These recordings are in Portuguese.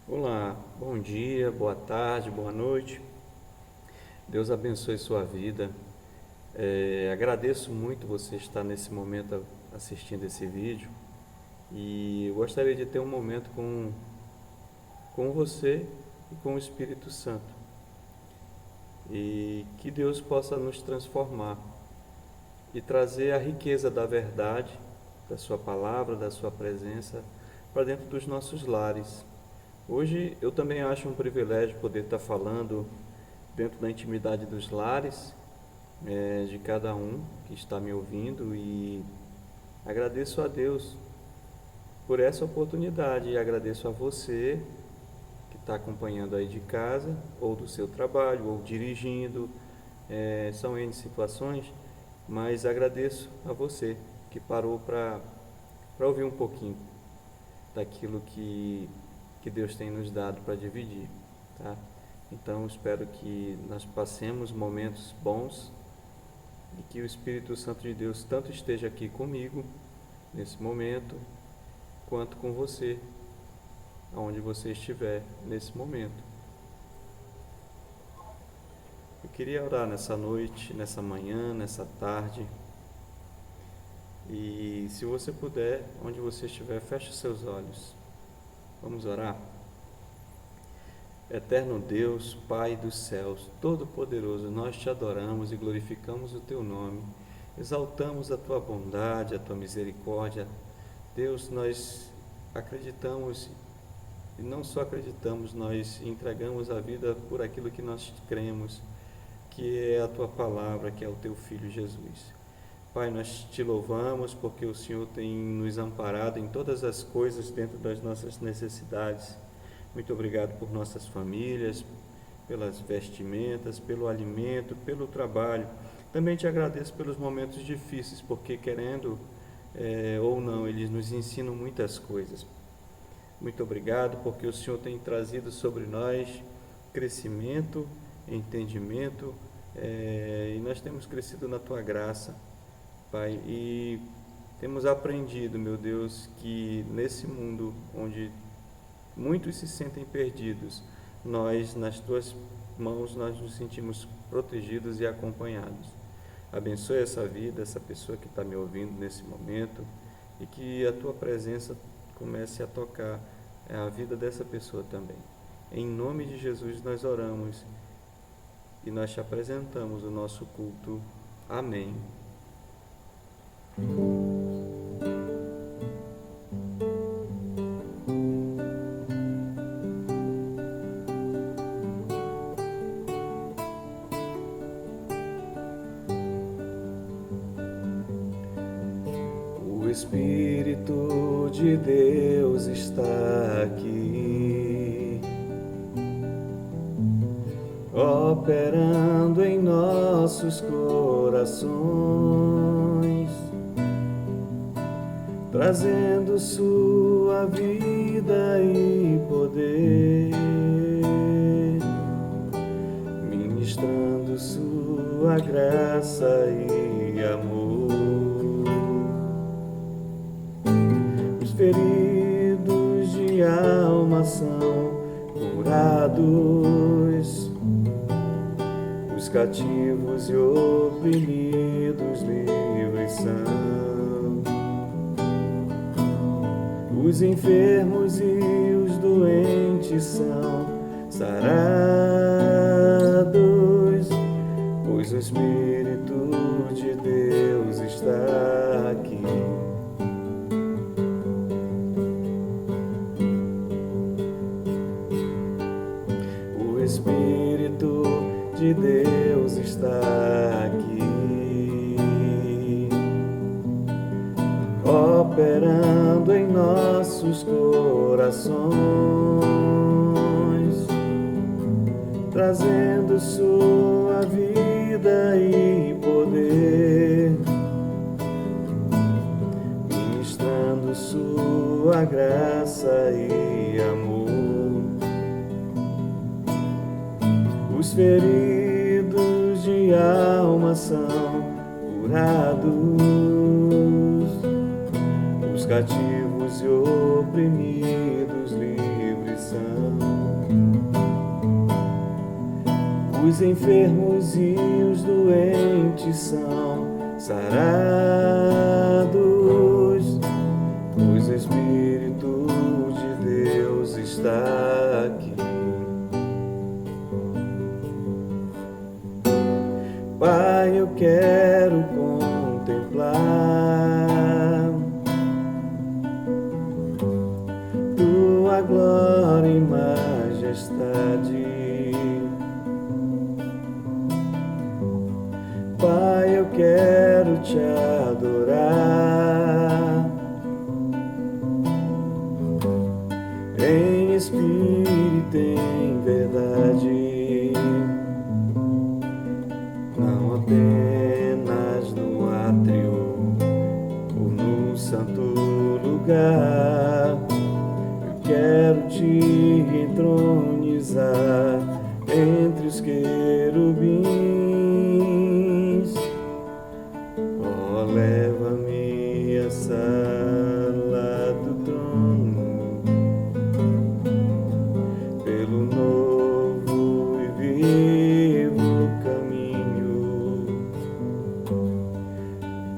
Olá, bom dia, boa tarde, boa noite. Deus abençoe sua vida. Agradeço muito você estar nesse momento assistindo esse vídeo e eu gostaria de ter um momento com você e com o Espírito Santo e que Deus possa nos transformar e trazer a riqueza da verdade, da sua palavra, da sua presença para dentro dos nossos lares. Hoje eu também acho um privilégio poder estar falando dentro da intimidade dos lares, de cada um que está me ouvindo, e agradeço a Deus por essa oportunidade e agradeço a você que está acompanhando aí de casa ou do seu trabalho ou dirigindo. São N situações, mas agradeço a você que parou para ouvir um pouquinho daquilo que Deus tem nos dado para dividir, tá? Então espero que nós passemos momentos bons e que o Espírito Santo de Deus tanto esteja aqui comigo nesse momento, quanto com você, aonde você estiver nesse momento. Eu queria orar nessa noite, nessa manhã, nessa tarde. E se você puder, onde você estiver, feche seus olhos. Vamos orar? Eterno Deus, Pai dos céus, Todo-Poderoso, nós te adoramos e glorificamos o teu nome, exaltamos a tua bondade, a tua misericórdia. Deus, nós acreditamos e não só acreditamos, nós entregamos a vida por aquilo que nós cremos, que é a tua palavra, que é o teu Filho Jesus. Pai, nós te louvamos porque o Senhor tem nos amparado em todas as coisas dentro das nossas necessidades. Muito obrigado por nossas famílias, pelas vestimentas, pelo alimento, pelo trabalho. Também te agradeço pelos momentos difíceis, porque querendo ou não, eles nos ensinam muitas coisas. Muito obrigado porque o Senhor tem trazido sobre nós crescimento, entendimento, e nós temos crescido na tua graça, Pai, e temos aprendido, meu Deus, que nesse mundo onde muitos se sentem perdidos, nós, nas tuas mãos, nós nos sentimos protegidos e acompanhados. Abençoe essa vida, essa pessoa que está me ouvindo nesse momento, e que a tua presença comece a tocar a vida dessa pessoa também. Em nome de Jesus nós oramos e nós te apresentamos o nosso culto. Amém. O Espírito de Deus está aqui, operando em nossos corações, trazendo sua vida e poder, ministrando sua graça e amor. Os feridos de alma são curados, os cativos e oprimidos livres são, os enfermos e os doentes são sarados, pois o Espírito de Deus está aqui. O Espírito de Deus está aqui, operando em nossos corações, trazendo sua vida e poder, ministrando sua graça e amor. Os feridos de alma são curados, os cativos e oprimidos livres são, Os enfermos e os doentes são sarados, pois o Espírito de Deus está aqui. Pai, eu quero contemplar Tua glória e majestade. Pai, eu quero Te adorar em espírito e em verdade, não apenas no átrio ou no santo lugar. Eu quero Te entronizar entre os querubins. Oh, leva-me à sala do trono, pelo novo e vivo caminho,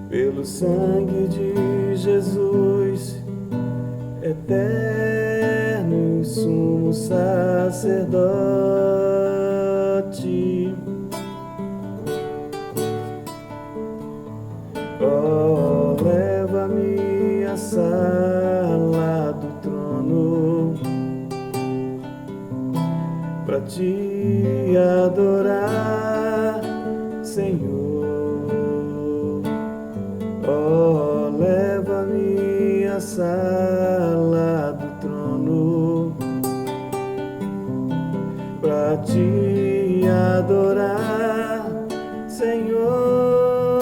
pelo sangue de Jesus, eterno sumo sacerdote. Oh, leva-me à sala do trono pra Te adorar, Senhor. Oh, leva-me à sala do trono pra Te adorar, Senhor.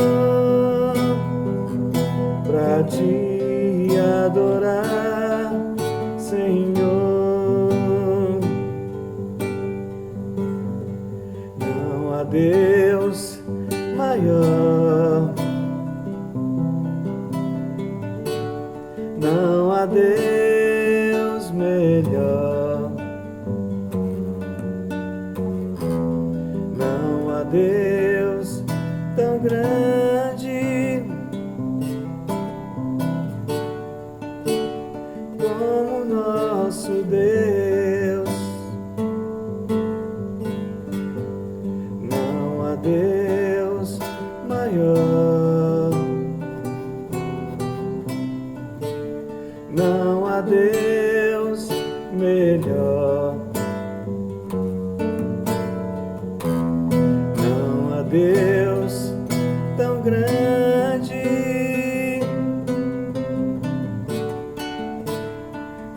Pra Te adorar, Senhor. Não há Deus maior, não há Deus melhor, não há Deus tão grande como nosso Deus. Não há Deus maior, não há Deus melhor, não há Deus tão grande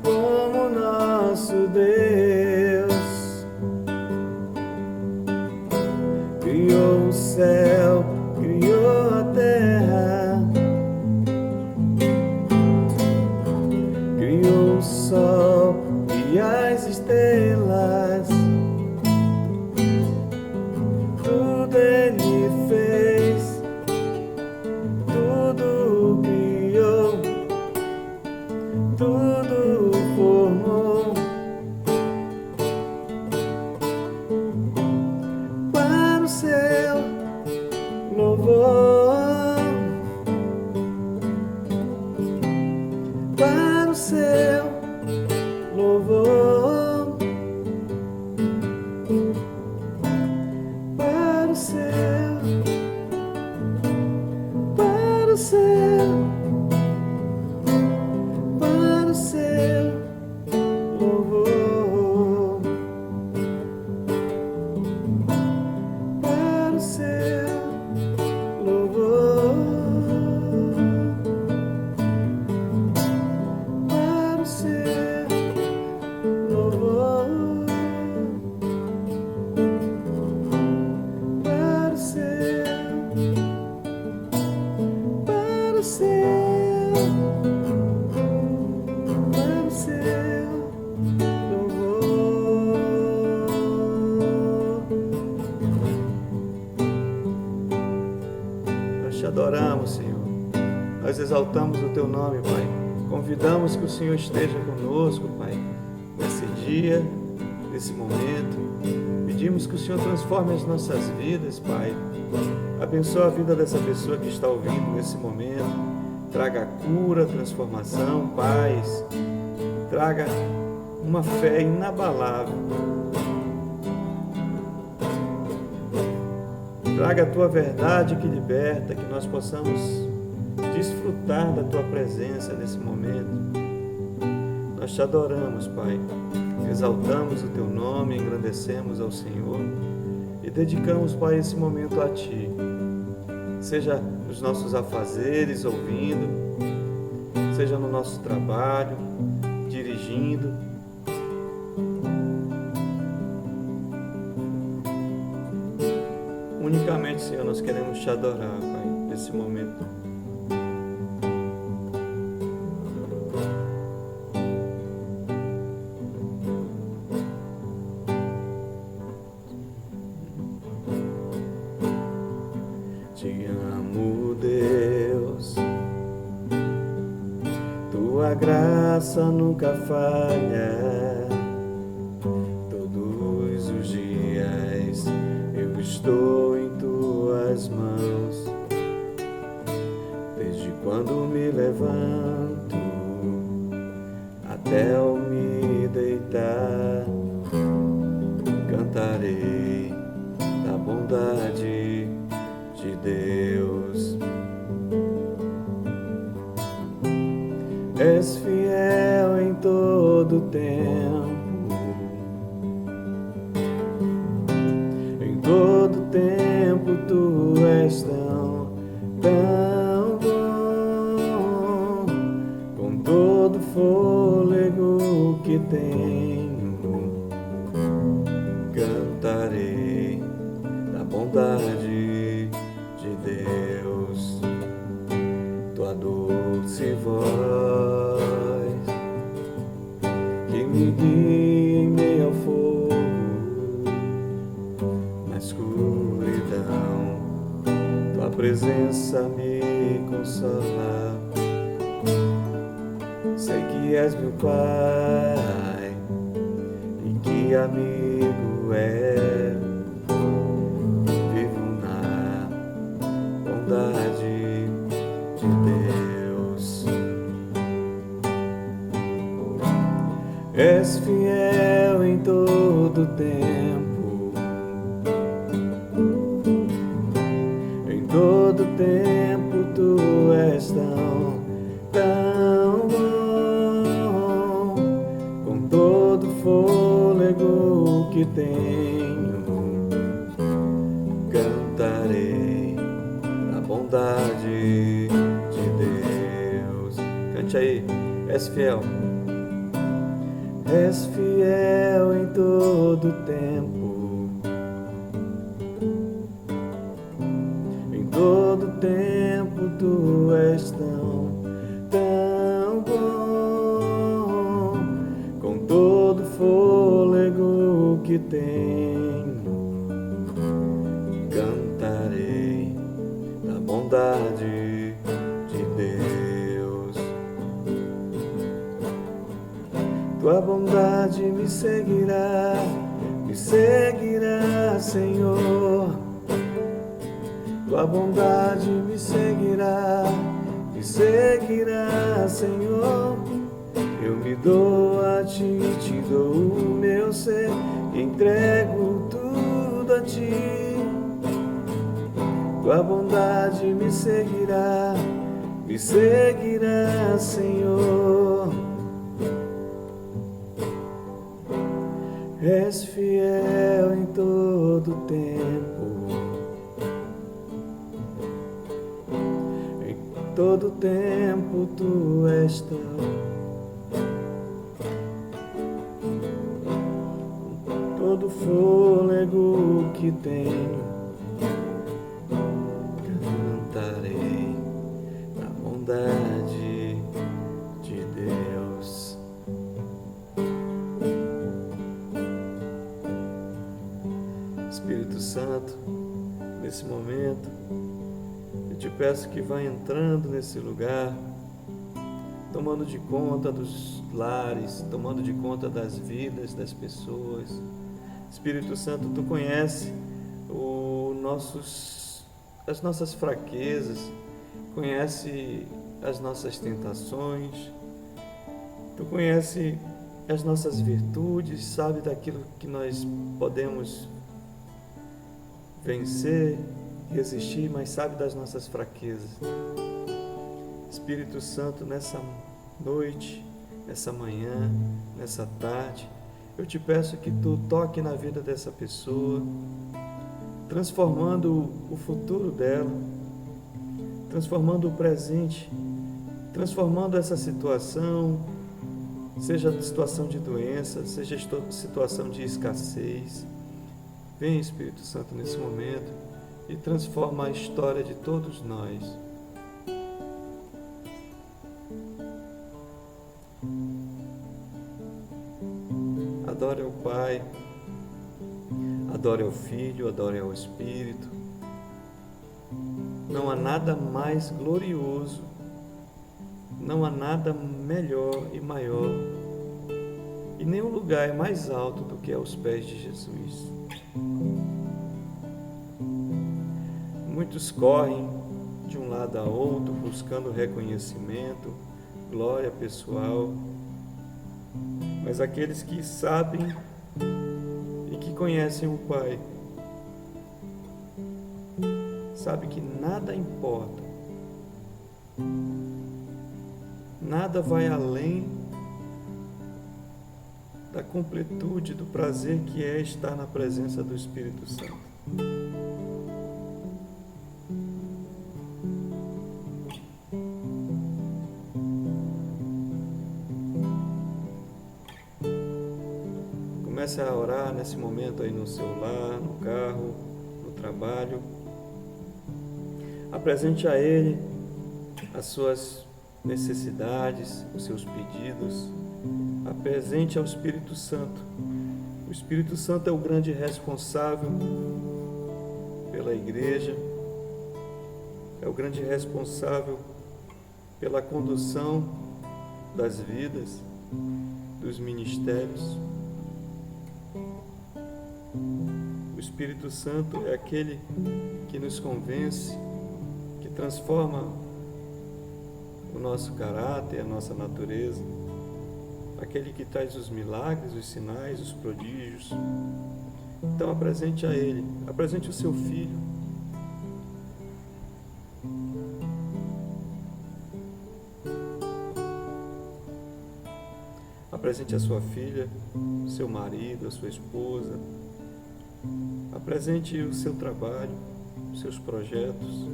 como nosso Deus. Criou o céu, criou a terra, criou o sol e as estrelas. Tudo Ele fez, tudo criou, tudo formou. Para o seu louvor, para o seu louvor, para o seu, para o seu, para o seu louvor, para o seu louvor, para o seu louvor, para o seu, para o seu, para o seu louvor. Nós Te adoramos, Senhor. Nós exaltamos o Teu nome, Pai. Convidamos que o Senhor esteja conosco, Pai, nesse dia, nesse momento. Pedimos que o Senhor transforme as nossas vidas, Pai. Abençoa a vida dessa pessoa que está ouvindo nesse momento. Traga cura, transformação, paz. Traga uma fé inabalável. Traga a Tua verdade que liberta, que nós possamos desfrutar da Tua presença nesse momento. Nós te adoramos, Pai. Exaltamos o Teu nome, engrandecemos ao Senhor e dedicamos, Pai, esse momento a Ti. Seja nos nossos afazeres, ouvindo, seja no nosso trabalho, dirigindo. Unicamente, Senhor, nós queremos Te adorar, Pai, nesse momento. Te amo, Deus, Tua graça nunca falha. Todos os dias eu estou em Tuas mãos. Desde quando me levanto até ao me deitar, cantarei da bondade de Deus. És fiel em todo tempo, em todo tempo Tu és tão bom. Com todo fôlego que tenho, cantarei da bondade de Deus. Tua doce voz que me guia em meio ao fogo, na escuridão, Tua presença me consola. Sei que és meu Pai e que amigo és. De Deus, és fiel em todo tempo, em todo tempo Tu és tão bom. Com todo fôlego que tenho, cantarei bondade de Deus. Cante aí. És fiel. És fiel em todo tempo, em todo tempo Tu és tão bom. Com todo fôlego que tenho, cantarei bondade de Deus. Tua bondade me seguirá, Senhor. Tua bondade me seguirá, Senhor. Eu me dou a Ti, Te dou o meu ser, entrego tudo a Ti. Tua bondade me seguirá, Senhor. És fiel em todo tempo, em todo tempo Tu és tão. Todo fôlego que tenho, cantarei da bondade de Deus. Espírito Santo, nesse momento, eu te peço que vá entrando nesse lugar, tomando de conta dos lares, tomando de conta das vidas das pessoas, Espírito Santo, Tu conhece as nossas fraquezas, conhece as nossas tentações, Tu conhece as nossas virtudes, sabe daquilo que nós podemos vencer, resistir, mas sabe das nossas fraquezas. Espírito Santo, nessa noite, nessa manhã, nessa tarde, eu te peço que Tu toque na vida dessa pessoa, transformando o futuro dela, transformando o presente, transformando essa situação, seja situação de doença, seja situação de escassez. Vem, Espírito Santo, nesse momento e transforma a história de todos nós. Adore ao Pai, adore ao Filho, adore ao Espírito. Não há nada mais glorioso, não há nada melhor e maior, e nenhum lugar é mais alto do que aos pés de Jesus. Muitos correm de um lado a outro buscando reconhecimento, glória pessoal, mas aqueles que sabem e que conhecem o Pai, sabem que nada importa, nada vai além da completude do prazer que é estar na presença do Espírito Santo. Comece a orar nesse momento aí no seu lar, no carro, no trabalho. Apresente a Ele as suas necessidades, os seus pedidos. Apresente ao Espírito Santo. O Espírito Santo é o grande responsável pela igreja, é o grande responsável pela condução das vidas, dos ministérios. O Espírito Santo é aquele que nos convence, que transforma o nosso caráter, a nossa natureza, aquele que traz os milagres, os sinais, os prodígios. Então apresente a Ele, apresente o seu Filho. Apresente a sua filha, o seu marido, a sua esposa. Apresente o seu trabalho, os seus projetos.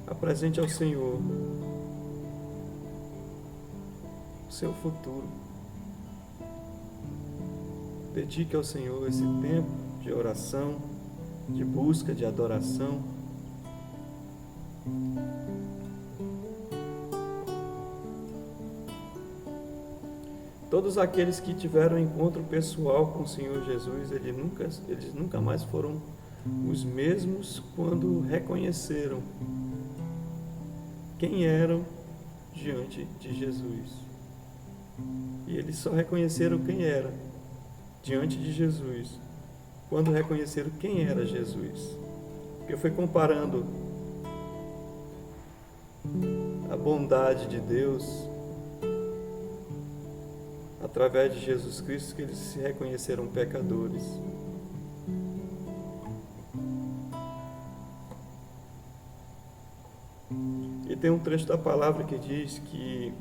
Apresente ao Senhor o seu futuro. Dedique ao Senhor esse tempo de oração, de busca, de adoração. Todos aqueles que tiveram encontro pessoal com o Senhor Jesus, eles nunca mais foram os mesmos quando reconheceram quem eram diante de Jesus. E eles só reconheceram quem era diante de Jesus quando reconheceram quem era Jesus. Porque foi comparando a bondade de Deus através de Jesus Cristo que eles se reconheceram pecadores. E tem um trecho da palavra que diz que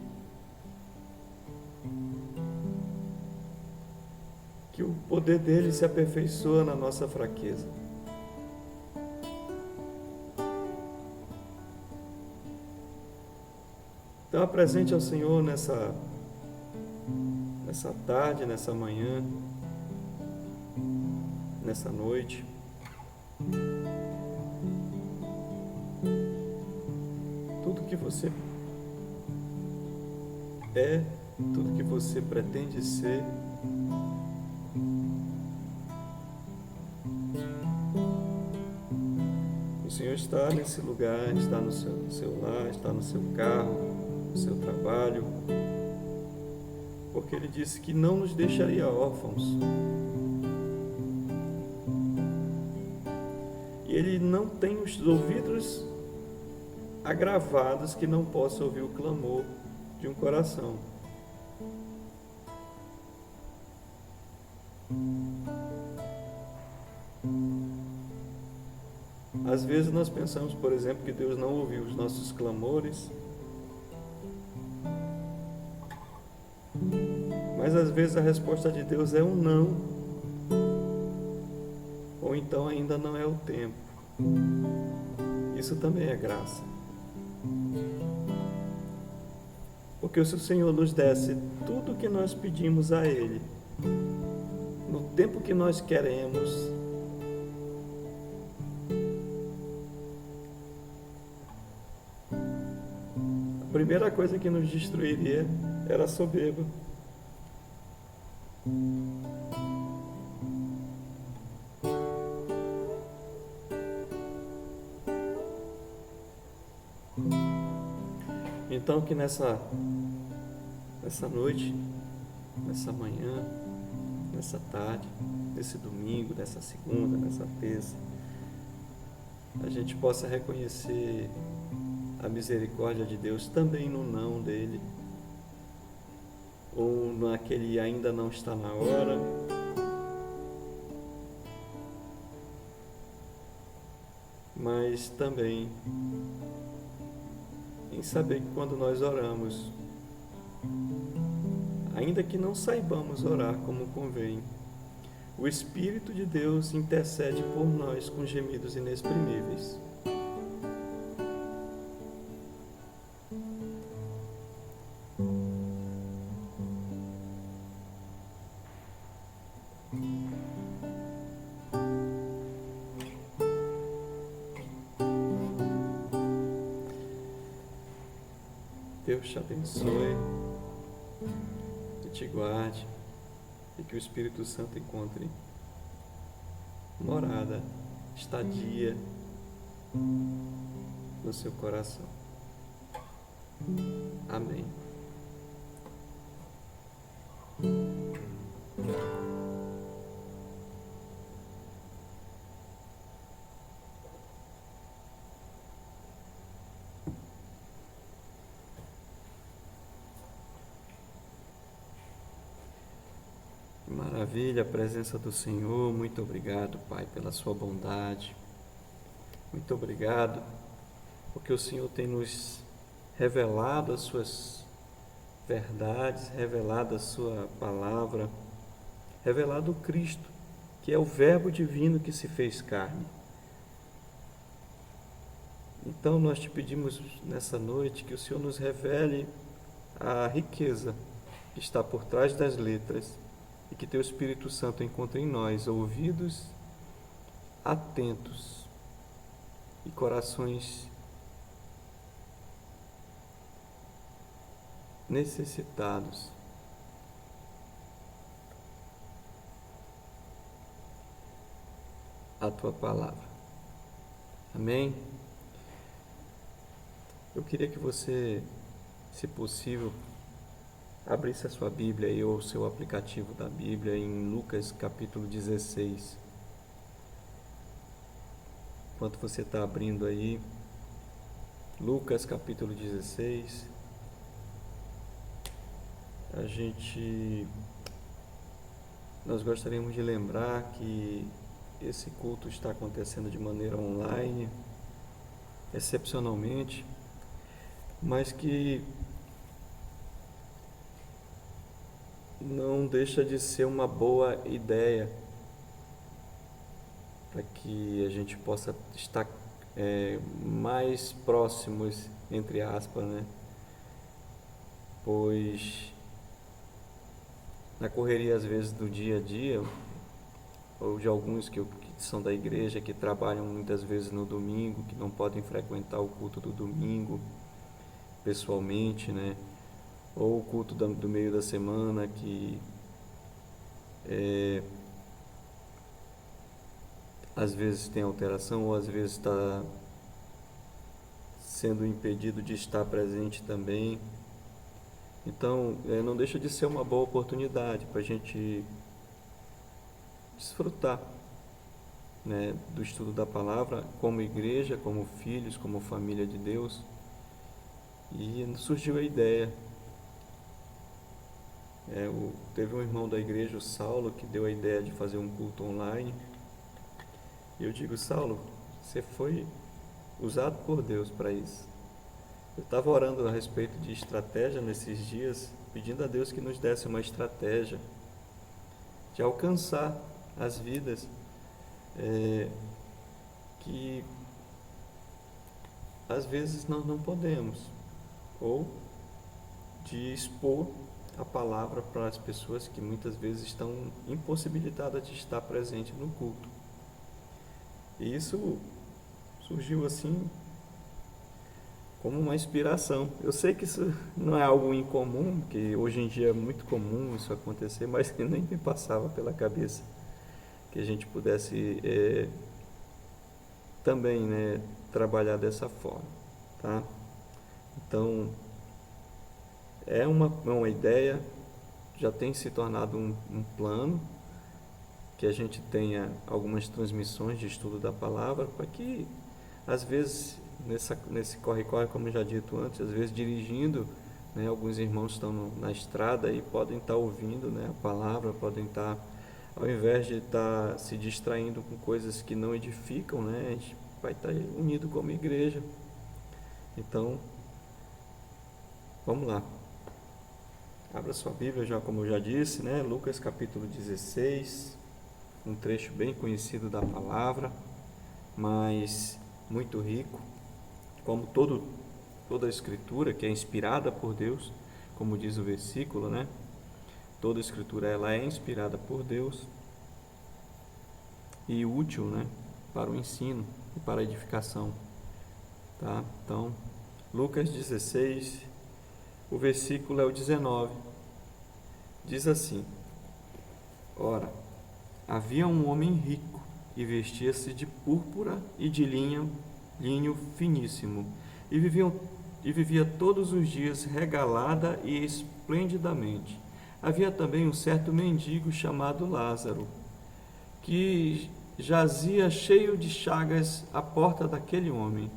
o poder dele se aperfeiçoa na nossa fraqueza. Então apresente ao Senhor nessa tarde, nessa manhã, nessa noite, tudo que você é, tudo que você pretende ser. O Senhor está nesse lugar, está no seu lar, está no seu carro, no seu trabalho, porque Ele disse que não nos deixaria órfãos. E Ele não tem os ouvidos agravados que não possa ouvir o clamor de um coração. Às vezes nós pensamos, por exemplo, que Deus não ouviu os nossos clamores, mas às vezes a resposta de Deus é um não, ou então ainda não é o tempo. Isso também é graça. Porque se o Senhor nos desse tudo o que nós pedimos a Ele, no tempo que nós queremos, a primeira coisa que nos destruiria era a soberba. Então que nessa noite, nessa manhã, nessa tarde, nesse domingo, nessa segunda, nessa terça, a gente possa reconhecer a misericórdia de Deus também no não dele, ou naquele ainda não está na hora, mas também em saber que quando nós oramos, ainda que não saibamos orar como convém, o Espírito de Deus intercede por nós com gemidos inexprimíveis. Deus te abençoe, que te guarde e que o Espírito Santo encontre morada, estadia no seu coração. Amém. Maravilha, a presença do Senhor. Muito obrigado, Pai, pela sua bondade. Muito obrigado, porque o Senhor tem nos revelado as suas verdades, revelado a sua palavra, revelado o Cristo, que é o Verbo divino que se fez carne. Então nós te pedimos nessa noite que o Senhor nos revele a riqueza que está por trás das letras e que teu Espírito Santo encontre em nós ouvidos atentos e corações necessitados à tua palavra. Amém? Eu queria que você, se possível, abrisse a sua Bíblia aí, ou o seu aplicativo da Bíblia em Lucas capítulo 16. Enquanto você está abrindo aí, Lucas capítulo 16, nós gostaríamos de lembrar que esse culto está acontecendo de maneira online, excepcionalmente, mas que não deixa de ser uma boa ideia para que a gente possa estar mais próximos, entre aspas, né? Pois na correria às vezes do dia a dia, ou de alguns que são da igreja, que trabalham muitas vezes no domingo, que não podem frequentar o culto do domingo pessoalmente, né? Ou o culto do meio da semana, que às vezes tem alteração, ou às vezes está sendo impedido de estar presente também. Então, não deixa de ser uma boa oportunidade para a gente desfrutar, né, do estudo da palavra como igreja, como filhos, como família de Deus. E surgiu a ideia. Teve um irmão da igreja, o Saulo, que deu a ideia de fazer um culto online. E eu digo: Saulo, você foi usado por Deus para isso. Eu estava orando a respeito de estratégia nesses dias, pedindo a Deus que nos desse uma estratégia de alcançar as vidas que às vezes nós não podemos, ou de expor a palavra para as pessoas que muitas vezes estão impossibilitadas de estar presente no culto. E isso surgiu assim como uma inspiração. Eu sei que isso não é algo incomum, que hoje em dia é muito comum isso acontecer, mas nem me passava pela cabeça que a gente pudesse também, né, trabalhar dessa forma, tá? Então, é uma ideia, já tem se tornado um plano, que a gente tenha algumas transmissões de estudo da palavra, para que, às vezes, nesse corre-corre, como já dito antes, às vezes dirigindo, né, alguns irmãos estão na estrada e podem estar ouvindo, né, a palavra, podem estar, ao invés de estar se distraindo com coisas que não edificam, né, a gente vai estar unido como igreja. Então, vamos lá. Abra sua Bíblia, já como eu já disse, né? Lucas capítulo 16, um trecho bem conhecido da palavra, mas muito rico, como toda a Escritura, que é inspirada por Deus, como diz o versículo, né? Toda a Escritura ela é inspirada por Deus e útil, né, para o ensino e para a edificação, tá? Então, Lucas 16, o versículo é o 19. Diz assim: Ora, havia um homem rico e vestia-se de púrpura e de linho finíssimo, e vivia todos os dias regalada e esplendidamente. Havia também um certo mendigo chamado Lázaro, que jazia cheio de chagas à porta daquele homem,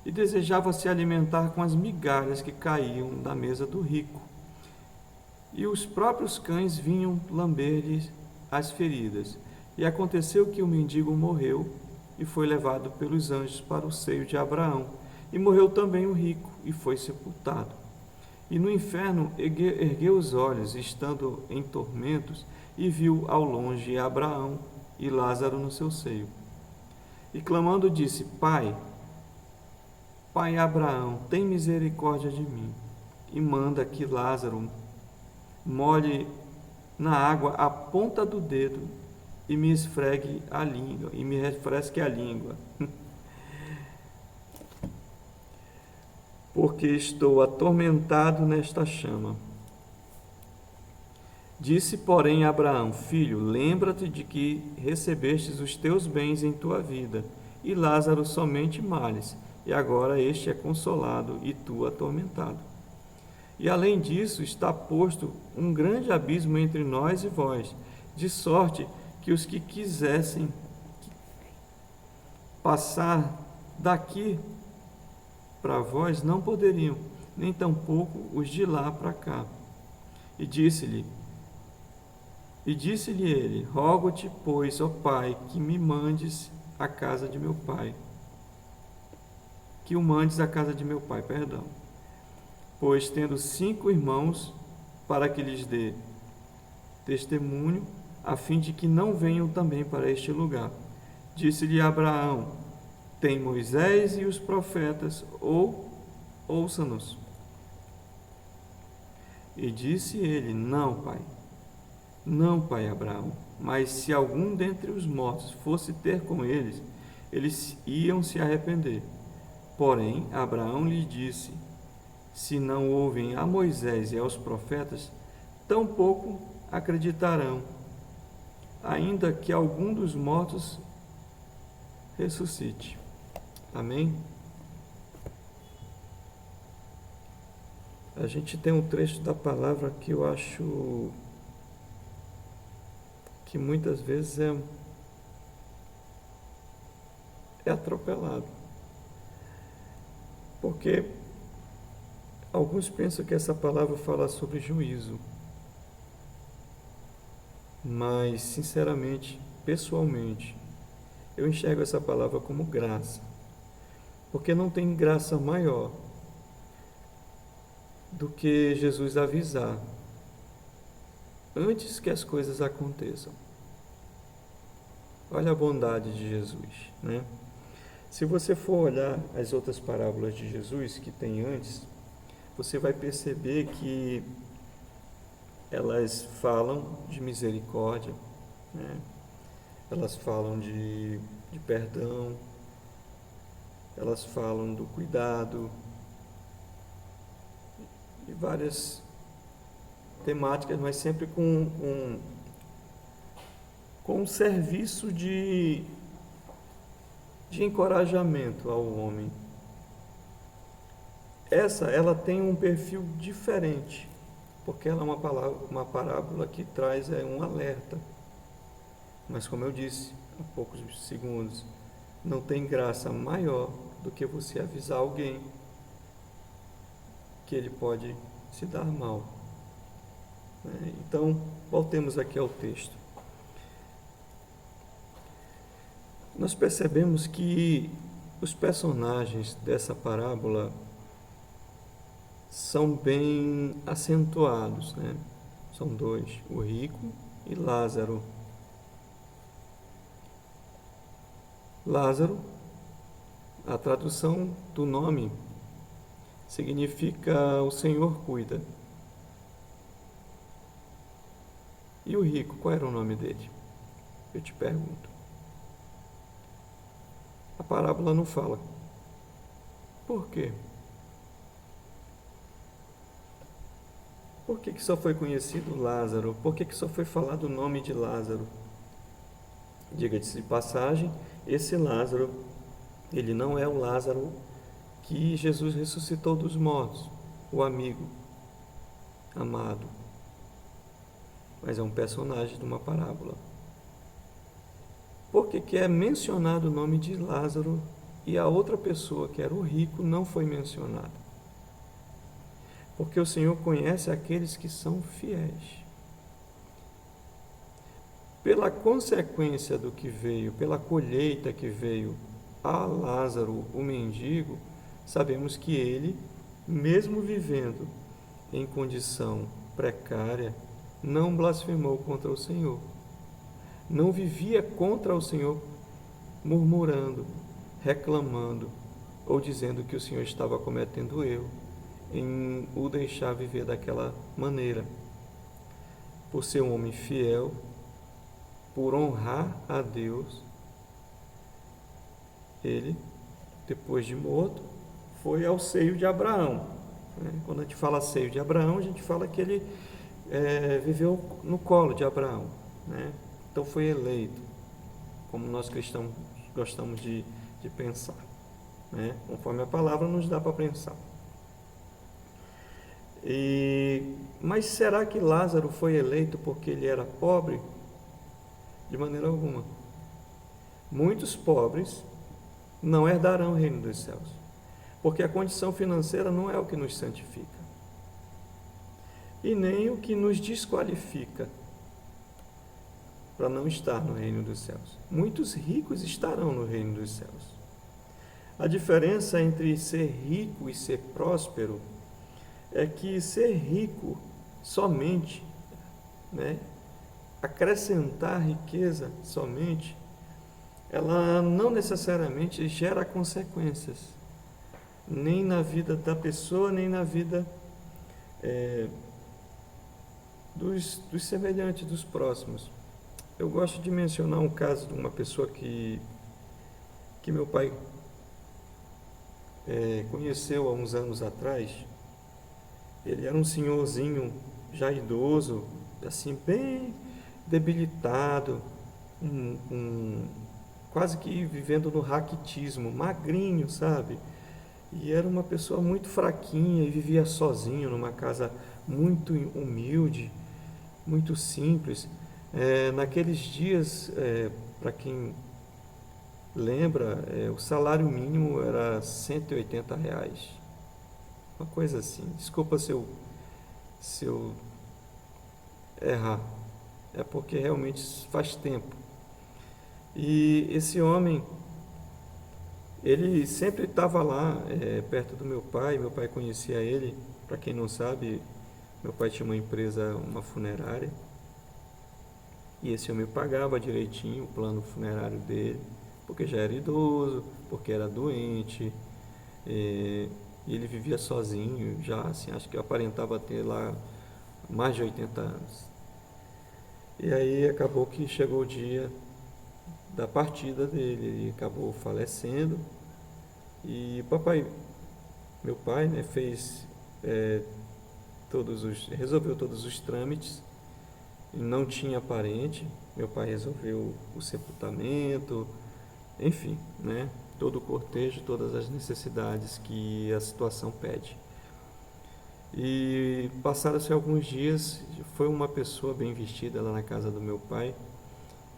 e desejava se alimentar com as migalhas que caíam da mesa do rico. E os próprios cães vinham lamber-lhe as feridas. E aconteceu que o mendigo morreu e foi levado pelos anjos para o seio de Abraão. E morreu também o rico e foi sepultado. E no inferno ergueu os olhos, estando em tormentos, e viu ao longe Abraão e Lázaro no seu seio. E clamando disse: Pai Abraão, tem misericórdia de mim, e manda que Lázaro molhe na água a ponta do dedo e me esfregue a língua, e me refresque a língua, porque estou atormentado nesta chama. Disse, porém, Abraão: Filho, lembra-te de que recebestes os teus bens em tua vida, e Lázaro somente males, e agora este é consolado e tu atormentado. E além disso, está posto um grande abismo entre nós e vós, de sorte que os que quisessem passar daqui para vós não poderiam, nem tampouco os de lá para cá. E disse-lhe ele: Rogo-te, pois, ó Pai, que me mandes à casa de meu pai. Que o mandes à casa de meu pai, pois tendo 5 irmãos, para que lhes dê testemunho, a fim de que não venham também para este lugar. Disse-lhe Abraão: Tem Moisés e os profetas, ouça-nos. E disse ele: Não, pai Abraão, mas se algum dentre os mortos fosse ter com eles, eles iam se arrepender. Porém, Abraão lhe disse: Se não ouvem a Moisés e aos profetas, tampouco acreditarão, ainda que algum dos mortos ressuscite. Amém? a gente tem um trecho da palavra que eu acho que muitas vezes é atropelado. Porque alguns pensam que essa palavra fala sobre juízo. Mas, sinceramente, pessoalmente, eu enxergo essa palavra como graça. Porque não tem graça maior do que Jesus avisar antes que as coisas aconteçam. Olha a bondade de Jesus, né? Se você for olhar as outras parábolas de Jesus que tem antes, você vai perceber que elas falam de misericórdia, né? Elas falam de perdão, elas falam do cuidado e várias temáticas, mas sempre com um serviço de encorajamento ao homem. Ela tem um perfil diferente, porque ela é uma parábola que traz um alerta. Mas como eu disse há poucos segundos, não tem graça maior do que você avisar alguém que ele pode se dar mal. Então, voltemos aqui ao texto. Nós percebemos que os personagens dessa parábola são bem acentuados, né? São dois, o rico e Lázaro. Lázaro, a tradução do nome significa o Senhor cuida. E o rico, qual era o nome dele? Eu te pergunto. A parábola não fala. Por quê? Por que só foi conhecido Lázaro? Por que só foi falado o nome de Lázaro? Diga-se de passagem, esse Lázaro, ele não é o Lázaro que Jesus ressuscitou dos mortos, o amigo amado, mas é um personagem de uma parábola. Por que é mencionado o nome de Lázaro e a outra pessoa, que era o rico, não foi mencionada? Porque o Senhor conhece aqueles que são fiéis. Pela consequência do que veio, pela colheita que veio a Lázaro, o mendigo, sabemos que ele, mesmo vivendo em condição precária, não blasfemou contra o Senhor. Não vivia contra o Senhor murmurando, reclamando ou dizendo que o Senhor estava cometendo erro em o deixar viver daquela maneira. Por ser um homem fiel, por honrar a Deus, ele, depois de morto, foi ao seio de Abraão. Quando a gente fala seio de Abraão, a gente fala que ele viveu no colo de Abraão, né? Então foi eleito, como nós cristãos gostamos de pensar, né? Conforme a palavra nos dá para pensar. Mas será que Lázaro foi eleito porque ele era pobre? De maneira alguma. Muitos pobres não herdarão o reino dos céus, porque a condição financeira não é o que nos santifica e nem o que nos desqualifica para não estar no reino dos céus. Muitos ricos estarão no reino dos céus. A diferença entre ser rico e ser próspero é que ser rico somente, né, acrescentar riqueza somente, ela não necessariamente gera consequências, nem na vida da pessoa, nem na vida dos semelhantes, dos próximos. Eu gosto de mencionar um caso de uma pessoa que meu pai conheceu há uns anos atrás. Ele era um senhorzinho já idoso, assim, bem debilitado, quase que vivendo no raquitismo, magrinho, sabe? E era uma pessoa muito fraquinha e vivia sozinho numa casa muito humilde, muito simples. Naqueles dias, para quem lembra, o salário mínimo era R$ 180. Uma coisa assim. Desculpa se eu errar. É porque realmente faz tempo. E esse homem, ele sempre estava lá, perto do meu pai conhecia ele. Para quem não sabe, meu pai tinha uma empresa, uma funerária, e esse homem pagava direitinho o plano funerário dele, porque já era idoso, porque era doente, e ele vivia sozinho, já assim, acho que aparentava ter lá mais de 80 anos. E aí acabou que chegou o dia da partida dele, ele acabou falecendo, e meu pai, né, fez resolveu todos os trâmites, e não tinha parente. Meu pai resolveu o sepultamento, enfim, né, todo o cortejo, todas as necessidades que a situação pede. E passaram-se alguns dias, foi uma pessoa bem vestida lá na casa do meu pai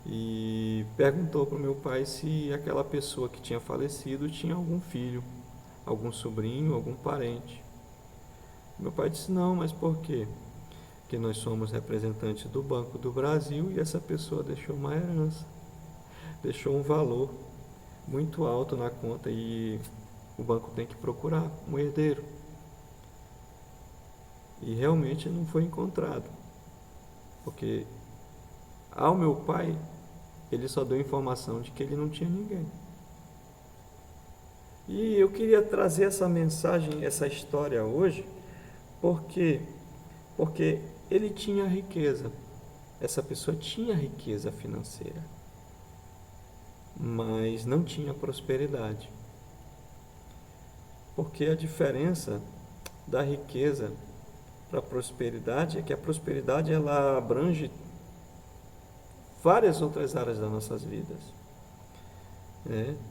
e perguntou para o meu pai se aquela pessoa que tinha falecido tinha algum filho, algum sobrinho, algum parente. Meu pai disse: não, mas por quê? Porque nós somos representantes do Banco do Brasil e essa pessoa deixou uma herança, deixou um valor muito alto na conta e o banco tem que procurar um herdeiro. E realmente não foi encontrado, porque ao meu pai ele só deu informação de que ele não tinha ninguém. E eu queria trazer essa mensagem, essa história hoje, porque ele tinha riqueza, essa pessoa tinha riqueza financeira, mas não tinha prosperidade. Porque a diferença da riqueza para a prosperidade é que a prosperidade ela abrange várias outras áreas das nossas vidas.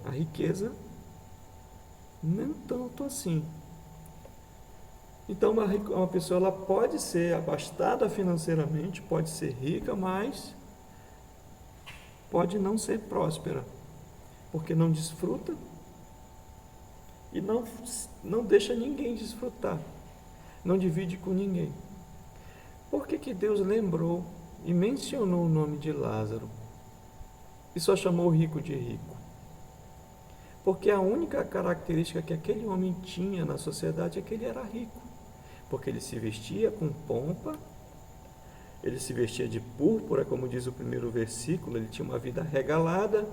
A riqueza nem tanto assim. Então uma pessoa ela pode ser abastada financeiramente, pode ser rica, mas pode não ser próspera, porque não desfruta e não deixa ninguém desfrutar, não divide com ninguém. Por que Deus lembrou e mencionou o nome de Lázaro e só chamou o rico de rico? Porque a única característica que aquele homem tinha na sociedade é que ele era rico, porque ele se vestia com pompa, ele se vestia de púrpura, como diz o primeiro versículo, ele tinha uma vida regalada,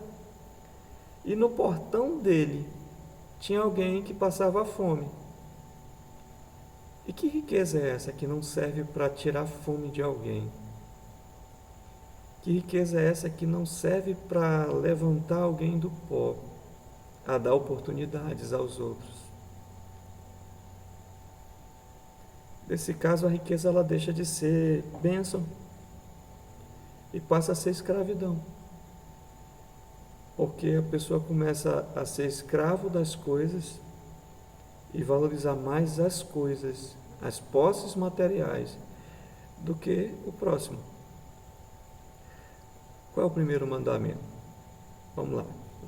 e no portão dele tinha alguém que passava fome. E que riqueza é essa que não serve para tirar a fome de alguém? Que riqueza é essa que não serve para levantar alguém do pó, a dar oportunidades aos outros? Nesse caso, a riqueza ela deixa de ser bênção e passa a ser escravidão. Porque a pessoa começa a ser escravo das coisas e valorizar mais as coisas, as posses materiais, do que o próximo. Qual é o primeiro mandamento? Vamos lá,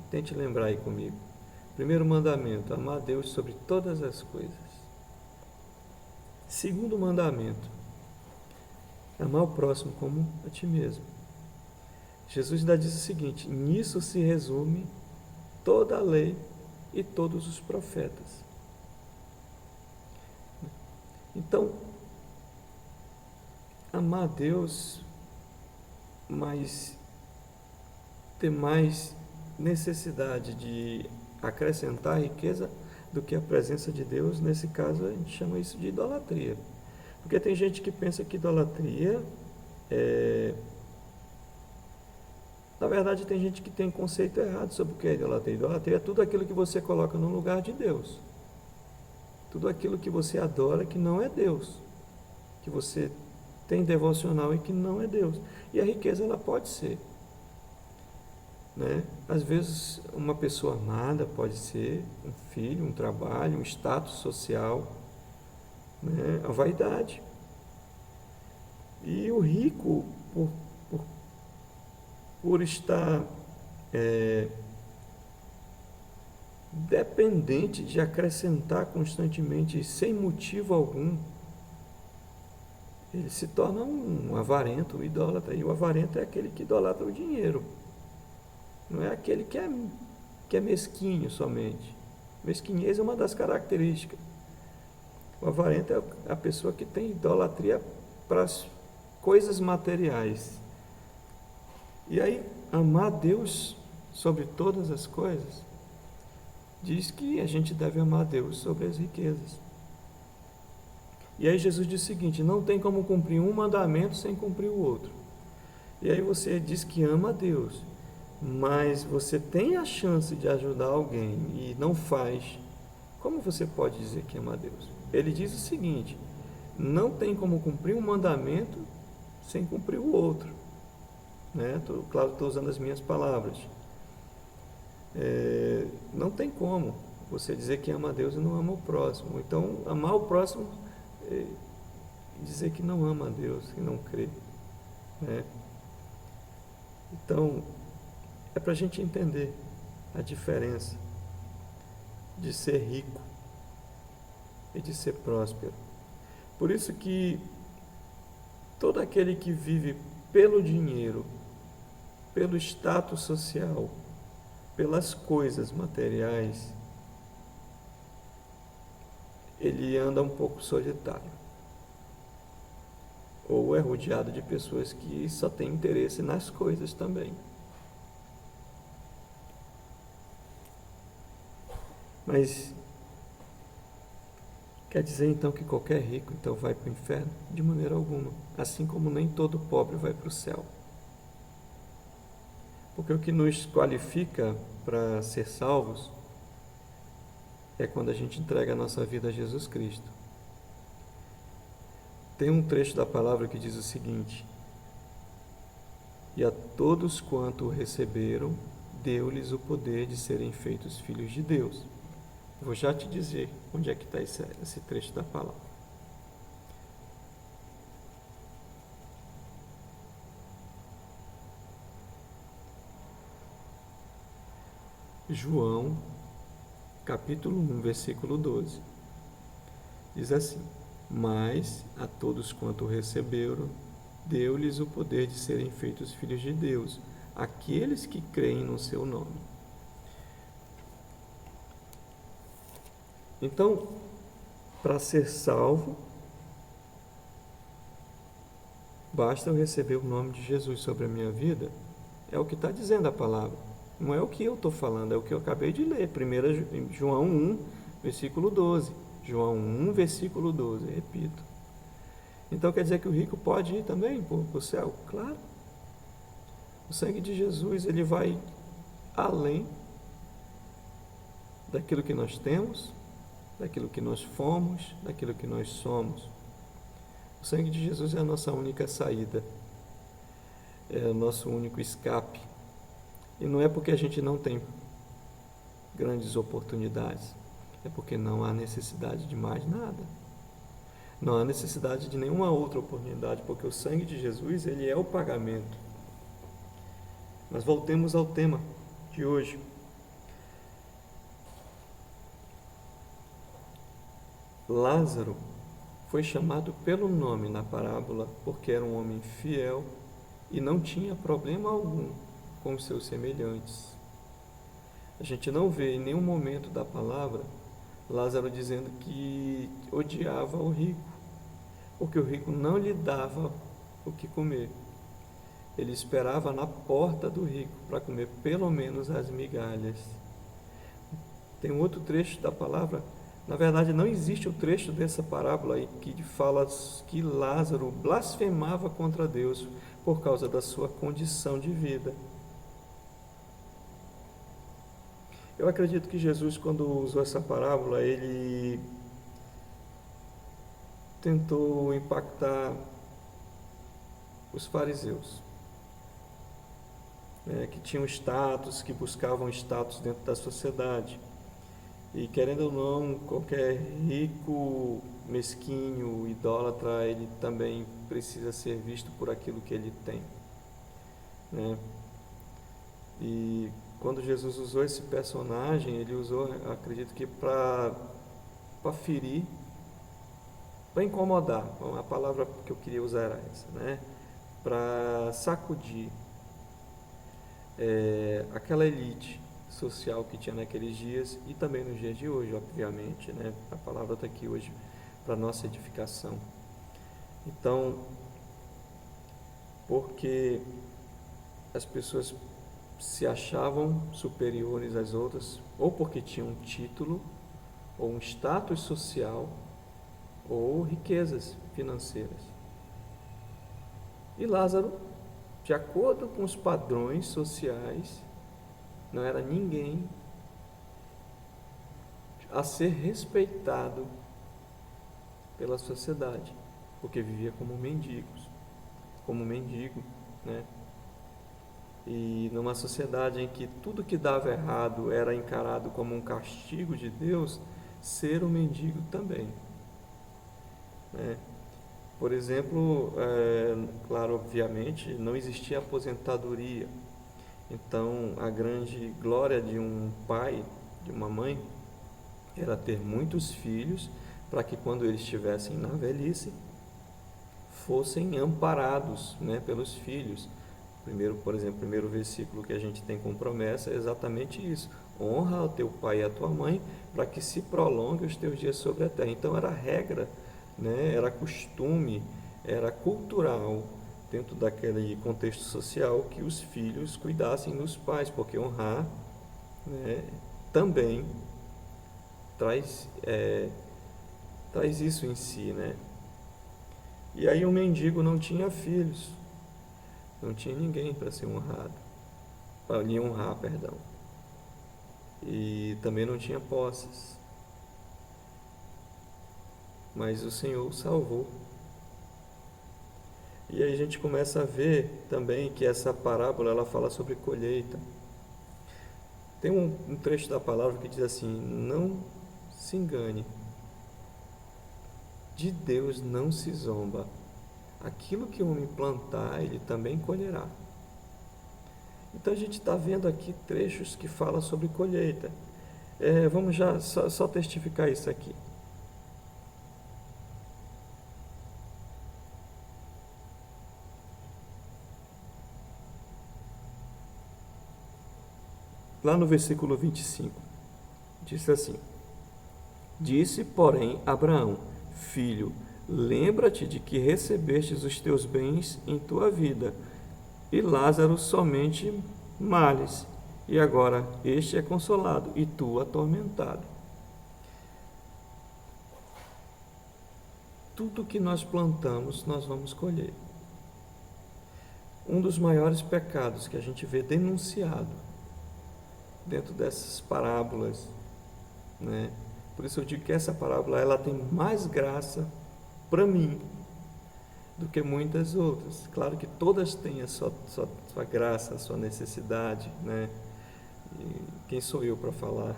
tente lembrar aí comigo. Primeiro mandamento: amar a Deus sobre todas as coisas. Segundo mandamento: amar o próximo como a ti mesmo. Jesus ainda diz o seguinte: nisso se resume toda a lei e todos os profetas. Então, amar a Deus, mas ter mais necessidade de acrescentar riqueza do que a presença de Deus, nesse caso a gente chama isso de idolatria. Porque tem gente que pensa que idolatria na verdade, tem gente que tem conceito errado sobre o que é idolatria. Idolatria é tudo aquilo que você coloca no lugar de Deus. Tudo aquilo que você adora que não é Deus. Que você tem devocional e que não é Deus. E a riqueza ela pode ser. né? Às vezes, uma pessoa amada pode ser um filho, um trabalho, um status social, né? A vaidade. E o rico, por, por estar dependente de acrescentar constantemente, sem motivo algum, ele se torna um avarento, um idólatra. E o avarento é aquele que idolatra o dinheiro, não é aquele que é mesquinho somente. Mesquinhez é uma das características. O avarento é a pessoa que tem idolatria para as coisas materiais. E aí, amar Deus sobre todas as coisas, diz que a gente deve amar Deus sobre as riquezas. E aí Jesus diz o seguinte: não tem como cumprir um mandamento sem cumprir o outro. E aí você diz que ama a Deus, mas você tem a chance de ajudar alguém e não faz. Como você pode dizer que ama a Deus? Ele diz o seguinte: não tem como cumprir um mandamento sem cumprir o outro. Né? Claro, estou usando as minhas palavras. Não tem como você dizer que ama a Deus e não ama o próximo. Então, amar o próximo é dizer que não ama a Deus, que não crê. Né? Então, é para a gente entender a diferença de ser rico e de ser próspero. Por isso que todo aquele que vive pelo dinheiro, pelo status social, pelas coisas materiais, ele anda um pouco solitário. Ou é rodeado de pessoas que só têm interesse nas coisas também. Mas quer dizer então que qualquer rico então vai para o inferno? De maneira alguma. Assim como nem todo pobre vai para o céu. Porque o que nos qualifica para ser salvos é quando a gente entrega a nossa vida a Jesus Cristo. Tem um trecho da palavra que diz o seguinte: e a todos quanto o receberam, deu-lhes o poder de serem feitos filhos de Deus. Vou já te dizer onde é que está esse trecho da palavra. João, capítulo 1, versículo 12. Diz assim: mas a todos quanto o receberam, deu-lhes o poder de serem feitos filhos de Deus, aqueles que creem no seu nome. Então, para ser salvo, basta eu receber o nome de Jesus sobre a minha vida. É o que está dizendo a palavra. Não é o que eu estou falando, é o que eu acabei de ler. 1 João 1, versículo 12. João 1, versículo 12, repito. Então quer dizer que o rico pode ir também para o céu? Claro. O sangue de Jesus, ele vai além daquilo que nós temos, daquilo que nós fomos, daquilo que nós somos. O sangue de Jesus é a nossa única saída, é o nosso único escape. E não é porque a gente não tem grandes oportunidades, é porque não há necessidade de mais nada. Não há necessidade de nenhuma outra oportunidade, porque o sangue de Jesus, ele é o pagamento. Mas voltemos ao tema de hoje. Lázaro foi chamado pelo nome na parábola porque era um homem fiel e não tinha problema algum com os seus semelhantes. A gente não vê em nenhum momento da palavra Lázaro dizendo que odiava o rico, porque o rico não lhe dava o que comer. Ele esperava na porta do rico para comer pelo menos as migalhas. Tem um outro trecho da palavra, na verdade não existe o trecho dessa parábola aí que fala que Lázaro blasfemava contra Deus por causa da sua condição de vida. Eu acredito que Jesus, quando usou essa parábola, ele tentou impactar os fariseus. né, que tinham status, que buscavam status dentro da sociedade. E querendo ou não, qualquer rico, mesquinho, idólatra, ele também precisa ser visto por aquilo que ele tem, né? E quando Jesus usou esse personagem, ele usou, acredito que para ferir, para incomodar, a palavra que eu queria usar era essa, né? Para sacudir aquela elite social que tinha naqueles dias e também nos dias de hoje, obviamente, né? A palavra está aqui hoje para nossa edificação. Então, porque as pessoas se achavam superiores às outras, ou porque tinham um título, ou um status social, ou riquezas financeiras. E Lázaro, de acordo com os padrões sociais, não era ninguém a ser respeitado pela sociedade, porque vivia como mendigo, né? E numa sociedade em que tudo que dava errado era encarado como um castigo de Deus, ser um mendigo também, né? Por exemplo, claro, obviamente, não existia aposentadoria. Então, a grande glória de um pai, de uma mãe, era ter muitos filhos, para que quando eles estivessem na velhice, fossem amparados, né, pelos filhos. Por exemplo, o primeiro versículo que a gente tem com promessa é exatamente isso: honra ao teu pai e à tua mãe, para que se prolongue os teus dias sobre a terra. Então era regra, né? Era costume, era cultural, dentro daquele contexto social, que os filhos cuidassem dos pais, porque honrar, né, também traz isso em si, né? E aí o mendigo não tinha filhos, não tinha ninguém para ser honrado, para lhe honrar, perdão. E também não tinha posses. Mas o Senhor o salvou. E aí a gente começa a ver também que essa parábola ela fala sobre colheita. Tem um trecho da palavra que diz assim: não se engane, de Deus não se zomba. Aquilo que o homem plantar, ele também colherá. Então a gente está vendo aqui trechos que falam sobre colheita. Vamos já só testificar isso aqui. Lá no versículo 25, diz assim: disse, porém, Abraão: filho, lembra-te de que recebestes os teus bens em tua vida, e Lázaro somente males, e agora este é consolado, e tu atormentado. Tudo que nós plantamos, nós vamos colher. Um dos maiores pecados que a gente vê denunciado dentro dessas parábolas, né? Por isso eu digo que essa parábola ela tem mais graça para mim do que muitas outras. Claro que todas têm a sua graça, a sua necessidade, né? E quem sou eu para falar?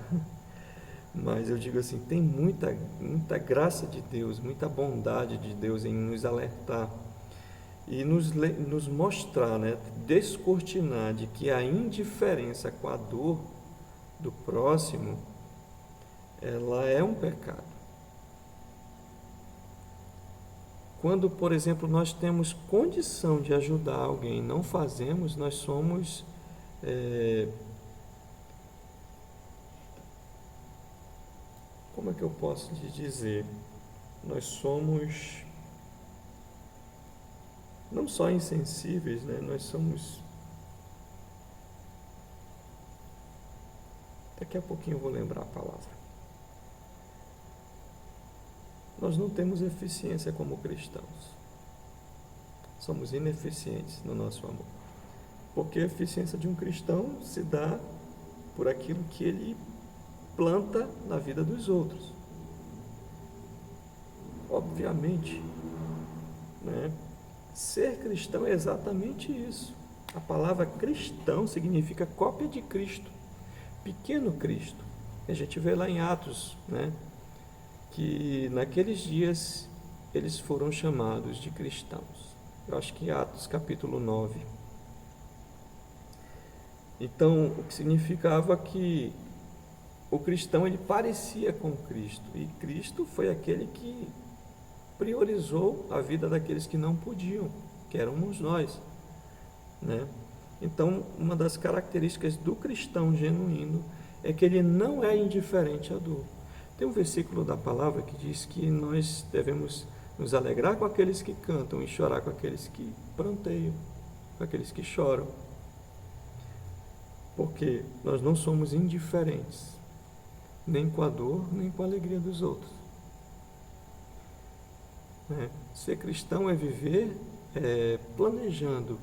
Mas eu digo assim, tem muita graça de Deus, muita bondade de Deus em nos alertar e nos mostrar, né? Descortinar de que a indiferença com a dor do próximo, ela é um pecado. Quando, por exemplo, nós temos condição de ajudar alguém e não fazemos, nós somos como é que eu posso lhe dizer? Nós somos não só insensíveis, né? Nós somos... Daqui a pouquinho eu vou lembrar a palavra. Nós não temos eficiência como cristãos. Somos ineficientes no nosso amor. Porque a eficiência de um cristão se dá por aquilo que ele planta na vida dos outros. Obviamente, né? Ser cristão é exatamente isso. A palavra cristão significa cópia de Cristo, pequeno Cristo. A gente vê lá em Atos, né, que naqueles dias eles foram chamados de cristãos. Eu acho que Atos capítulo 9. Então, o que significava que o cristão ele parecia com Cristo, e Cristo foi aquele que priorizou a vida daqueles que não podiam, que éramos nós, né? Então, uma das características do cristão genuíno é que ele não é indiferente à dor. Tem um versículo da palavra que diz que nós devemos nos alegrar com aqueles que cantam e chorar com aqueles que pranteiam, com aqueles que choram, porque nós não somos indiferentes, nem com a dor, nem com a alegria dos outros. Ser cristão é viver planejando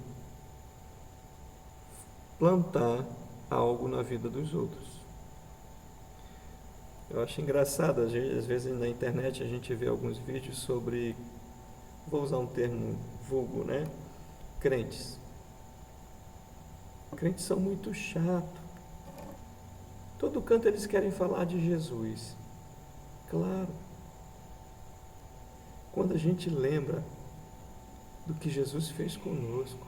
plantar algo na vida dos outros. Eu acho engraçado, às vezes na internet a gente vê alguns vídeos sobre, vou usar um termo vulgo, né? Crentes. Crentes são muito chatos. Todo canto eles querem falar de Jesus. Claro. Quando a gente lembra do que Jesus fez conosco,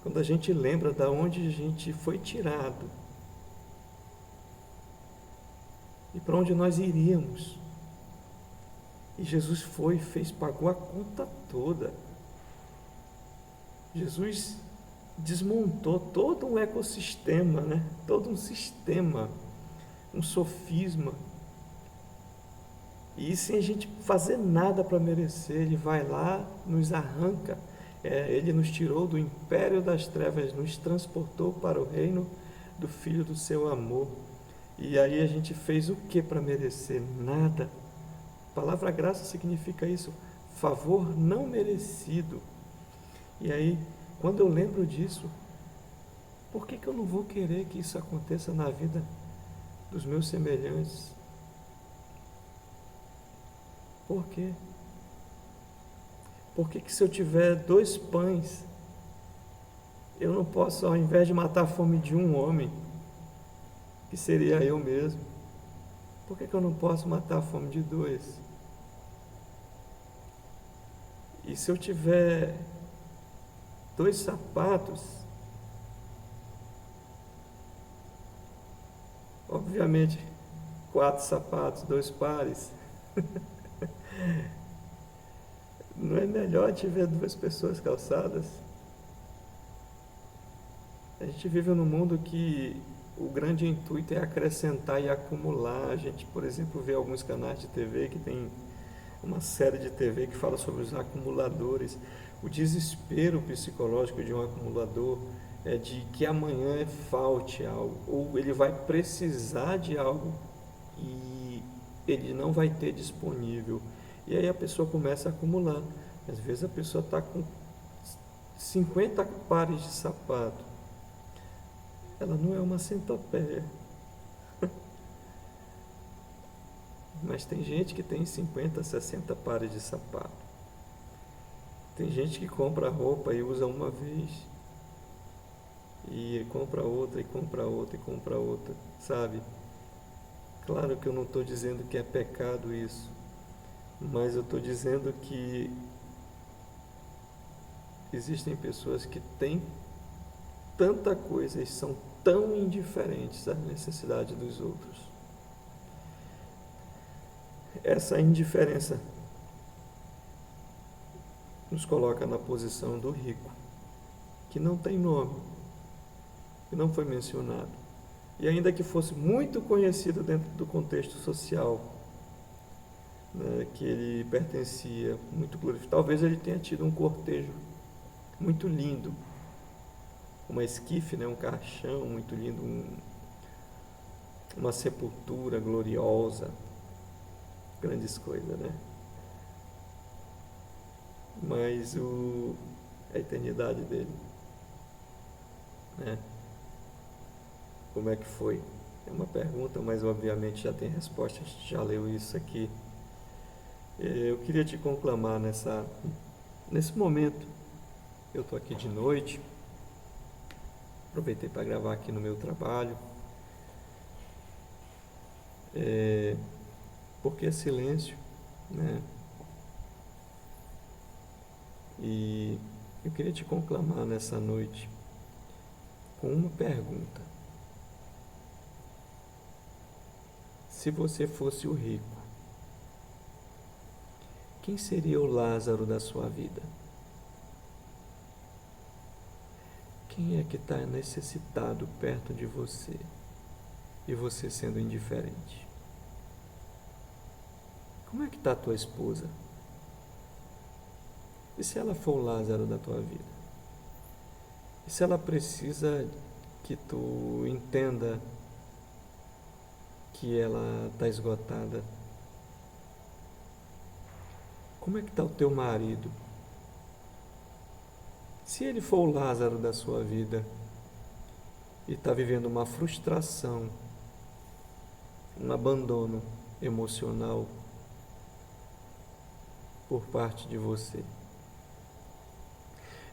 quando a gente lembra de onde a gente foi tirado e para onde nós iríamos, e Jesus pagou a conta toda. Jesus desmontou todo um ecossistema, né? Todo um sistema, um sofisma, e sem a gente fazer nada para merecer. Ele vai lá, nos arranca, ele nos tirou do império das trevas, nos transportou para o reino do Filho do seu amor. E aí a gente fez o que para merecer? Nada. A palavra graça significa isso, favor não merecido. E aí, quando eu lembro disso, por que eu não vou querer que isso aconteça na vida dos meus semelhantes? Por quê? Por que se eu tiver 2 pães, eu não posso, ao invés de matar a fome de um homem, que seria eu mesmo, por que eu não posso matar a fome de 2? E se eu tiver 2 sapatos, obviamente 4 sapatos, 2 pares, não é melhor tiver 2 pessoas calçadas? A gente vive num mundo que o grande intuito é acrescentar e acumular. A gente, por exemplo, vê alguns canais de TV que tem uma série de TV que fala sobre os acumuladores. O desespero psicológico de um acumulador é de que amanhã falte algo, ou ele vai precisar de algo e ele não vai ter disponível. E aí a pessoa começa a acumular. Às vezes a pessoa está com 50 pares de sapato. Ela não é uma centopeia. Mas tem gente que tem 50, 60 pares de sapato. Tem gente que compra roupa e usa uma vez. E compra outra, e compra outra, e compra outra, sabe? Claro que eu não estou dizendo que é pecado isso, mas eu estou dizendo que existem pessoas que têm tanta coisa e são tão indiferentes à necessidade dos outros. Essa indiferença nos coloca na posição do rico, que não tem nome, que não foi mencionado, e ainda que fosse muito conhecido dentro do contexto social, né, que ele pertencia, muito glorificado. Talvez ele tenha tido um cortejo muito lindo, uma esquife, né, um caixão muito lindo, uma sepultura gloriosa, grandes coisas, né? Mas a eternidade dele, né? Como é que foi? É uma pergunta, mas obviamente já tem resposta, a gente já leu isso aqui. Eu queria te conclamar nesse momento. Eu estou aqui de noite, aproveitei para gravar aqui no meu trabalho, porque é silêncio, né? E eu queria te conclamar nessa noite com uma pergunta. Se você fosse o rico, quem seria o Lázaro da sua vida? Quem é que está necessitado perto de você e você sendo indiferente? Como é que está a tua esposa? E se ela for o Lázaro da tua vida? E se ela precisa que tu entenda que ela está esgotada? Como é que está o teu marido? Se ele for o Lázaro da sua vida e está vivendo uma frustração, um abandono emocional por parte de você,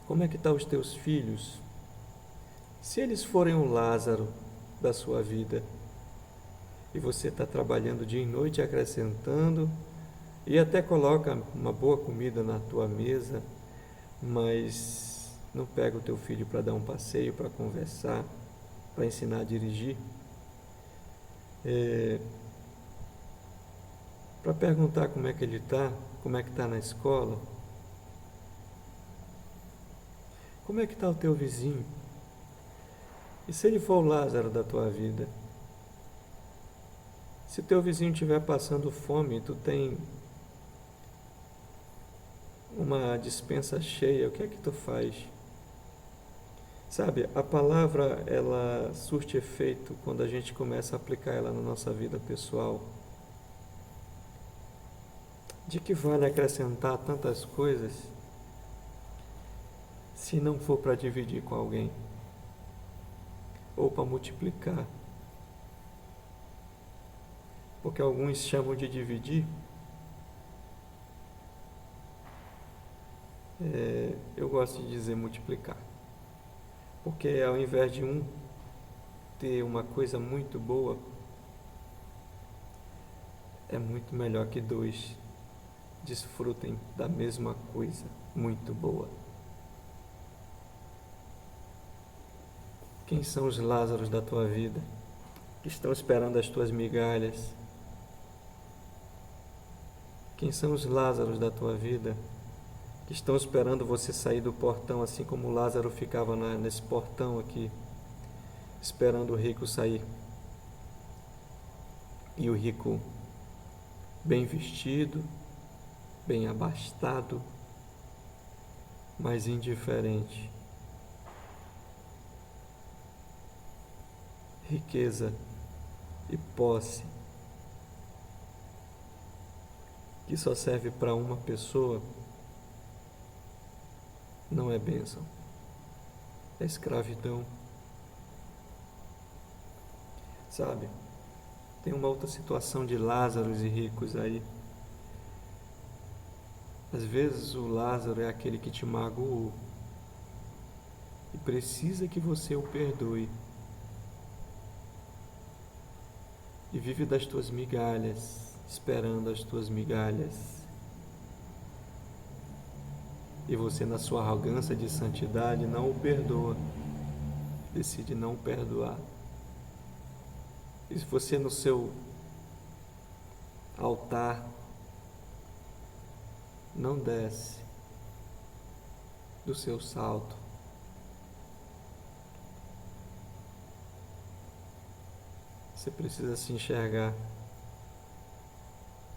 como é que estão os teus filhos? Se eles forem o Lázaro da sua vida e você está trabalhando dia e noite acrescentando e até coloca uma boa comida na tua mesa, mas não pega o teu filho para dar um passeio, para conversar, para ensinar a dirigir, para perguntar como é que ele está, como é que está na escola, como é que está o teu vizinho? E se ele for o Lázaro da tua vida? Se o teu vizinho estiver passando fome, tu tem uma despensa cheia, o que é que tu faz? Sabe, a palavra, ela surte efeito quando a gente começa a aplicar ela na nossa vida pessoal. De que vale acrescentar tantas coisas se não for para dividir com alguém? Ou para multiplicar? Porque alguns chamam de dividir. Eu gosto de dizer multiplicar. Porque ao invés de um ter uma coisa muito boa, é muito melhor que dois desfrutem da mesma coisa muito boa. Quem são os Lázaros da tua vida que estão esperando as tuas migalhas? Quem são os Lázaros da tua vida que estão esperando você sair do portão, assim como Lázaro ficava nesse portão aqui, esperando o rico sair? E o rico, bem vestido, bem abastado, mas indiferente. Riqueza e posse que só serve para uma pessoa não é bênção, é escravidão. Sabe, tem uma outra situação de Lázaros e ricos aí. Às vezes o Lázaro é aquele que te magoou e precisa que você o perdoe. E vive das tuas migalhas, esperando as tuas migalhas. E você, na sua arrogância de santidade, não o perdoa. Decide não o perdoar. E se você, no seu altar, não desce do seu salto, você precisa se enxergar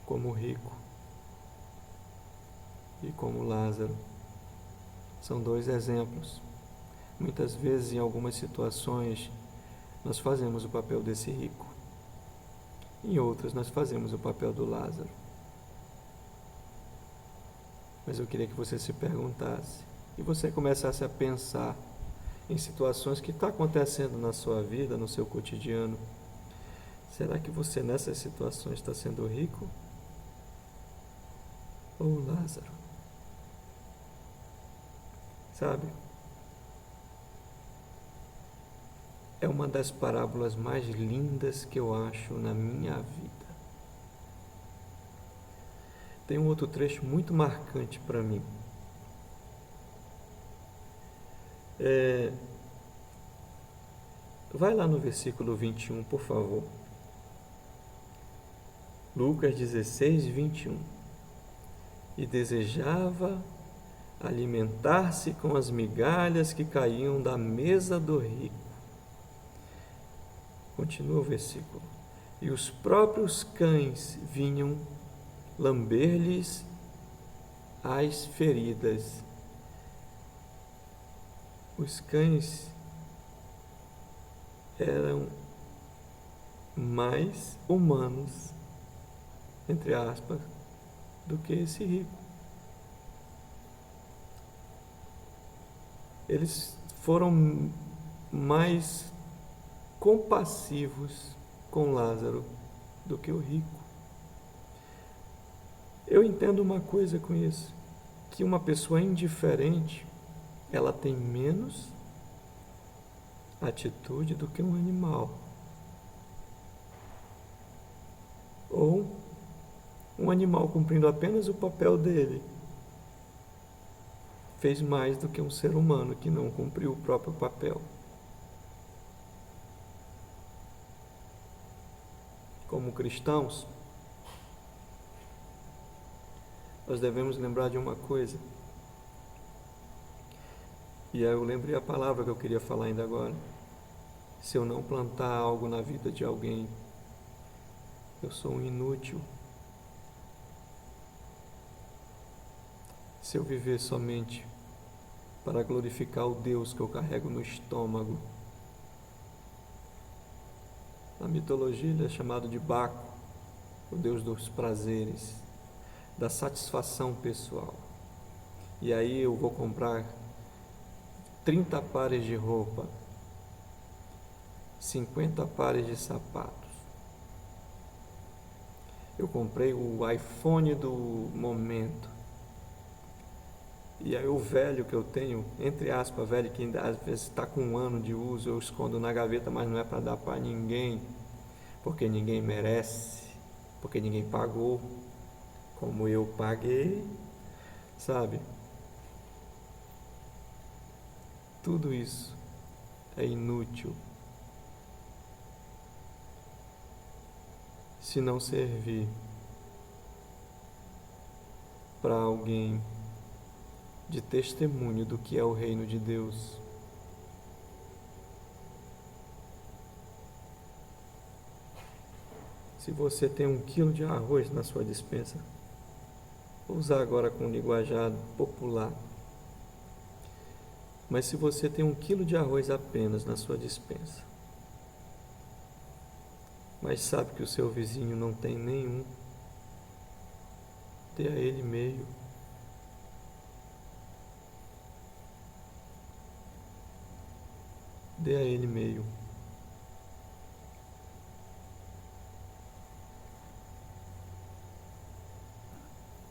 como rico e como Lázaro. São dois exemplos. Muitas vezes, em algumas situações, nós fazemos o papel desse rico. Em outras, nós fazemos o papel do Lázaro. Mas eu queria que você se perguntasse e você começasse a pensar em situações que estão acontecendo na sua vida, no seu cotidiano. Será que você nessas situações está sendo rico ou Lázaro? Sabe? É uma das parábolas mais lindas que eu acho na minha vida. Tem um outro trecho muito marcante para mim. Vai lá no versículo 21, por favor. Lucas 16, 21. E desejava alimentar-se com as migalhas que caíam da mesa do rico. Continua o versículo. E os próprios cães vinham lamber-lhes as feridas. Os cães eram mais humanos, entre aspas, do que esse rico. Eles foram mais compassivos com Lázaro do que o rico. Eu entendo uma coisa com isso, que uma pessoa indiferente, ela tem menos atitude do que um animal. Ou um animal cumprindo apenas o papel dele fez mais do que um ser humano que não cumpriu o próprio papel. Como cristãos, nós devemos lembrar de uma coisa. E aí eu lembrei a palavra que eu queria falar ainda agora. Se eu não plantar algo na vida de alguém, eu sou um inútil. Se eu viver somente para glorificar o Deus que eu carrego no estômago. Na mitologia ele é chamado de Baco, o Deus dos prazeres, da satisfação pessoal. E aí eu vou comprar 30 pares de roupa, 50 pares de sapatos. Eu comprei o iPhone do momento. E aí o velho que eu tenho, entre aspas, velho, que ainda às vezes está com 1 ano de uso, eu escondo na gaveta, mas não é para dar para ninguém, porque ninguém merece, porque ninguém pagou, como eu paguei, sabe? Tudo isso é inútil se não servir para alguém de testemunho do que é o reino de Deus. Se você tem 1 quilo de arroz na sua despensa, vou usar agora com linguajar popular, mas se você tem 1 quilo de arroz apenas na sua despensa, mas sabe que o seu vizinho não tem nenhum, dê a ele meio. Dê a ele meio.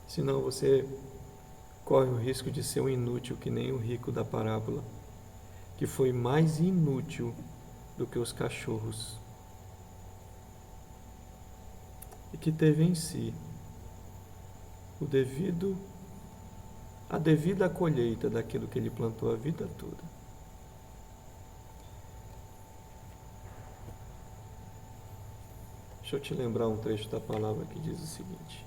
Senão você corre o risco de ser um inútil que nem o rico da parábola, que foi mais inútil do que os cachorros e que teve em si a devida colheita daquilo que ele plantou a vida toda. Deixa eu te lembrar um trecho da palavra que diz o seguinte.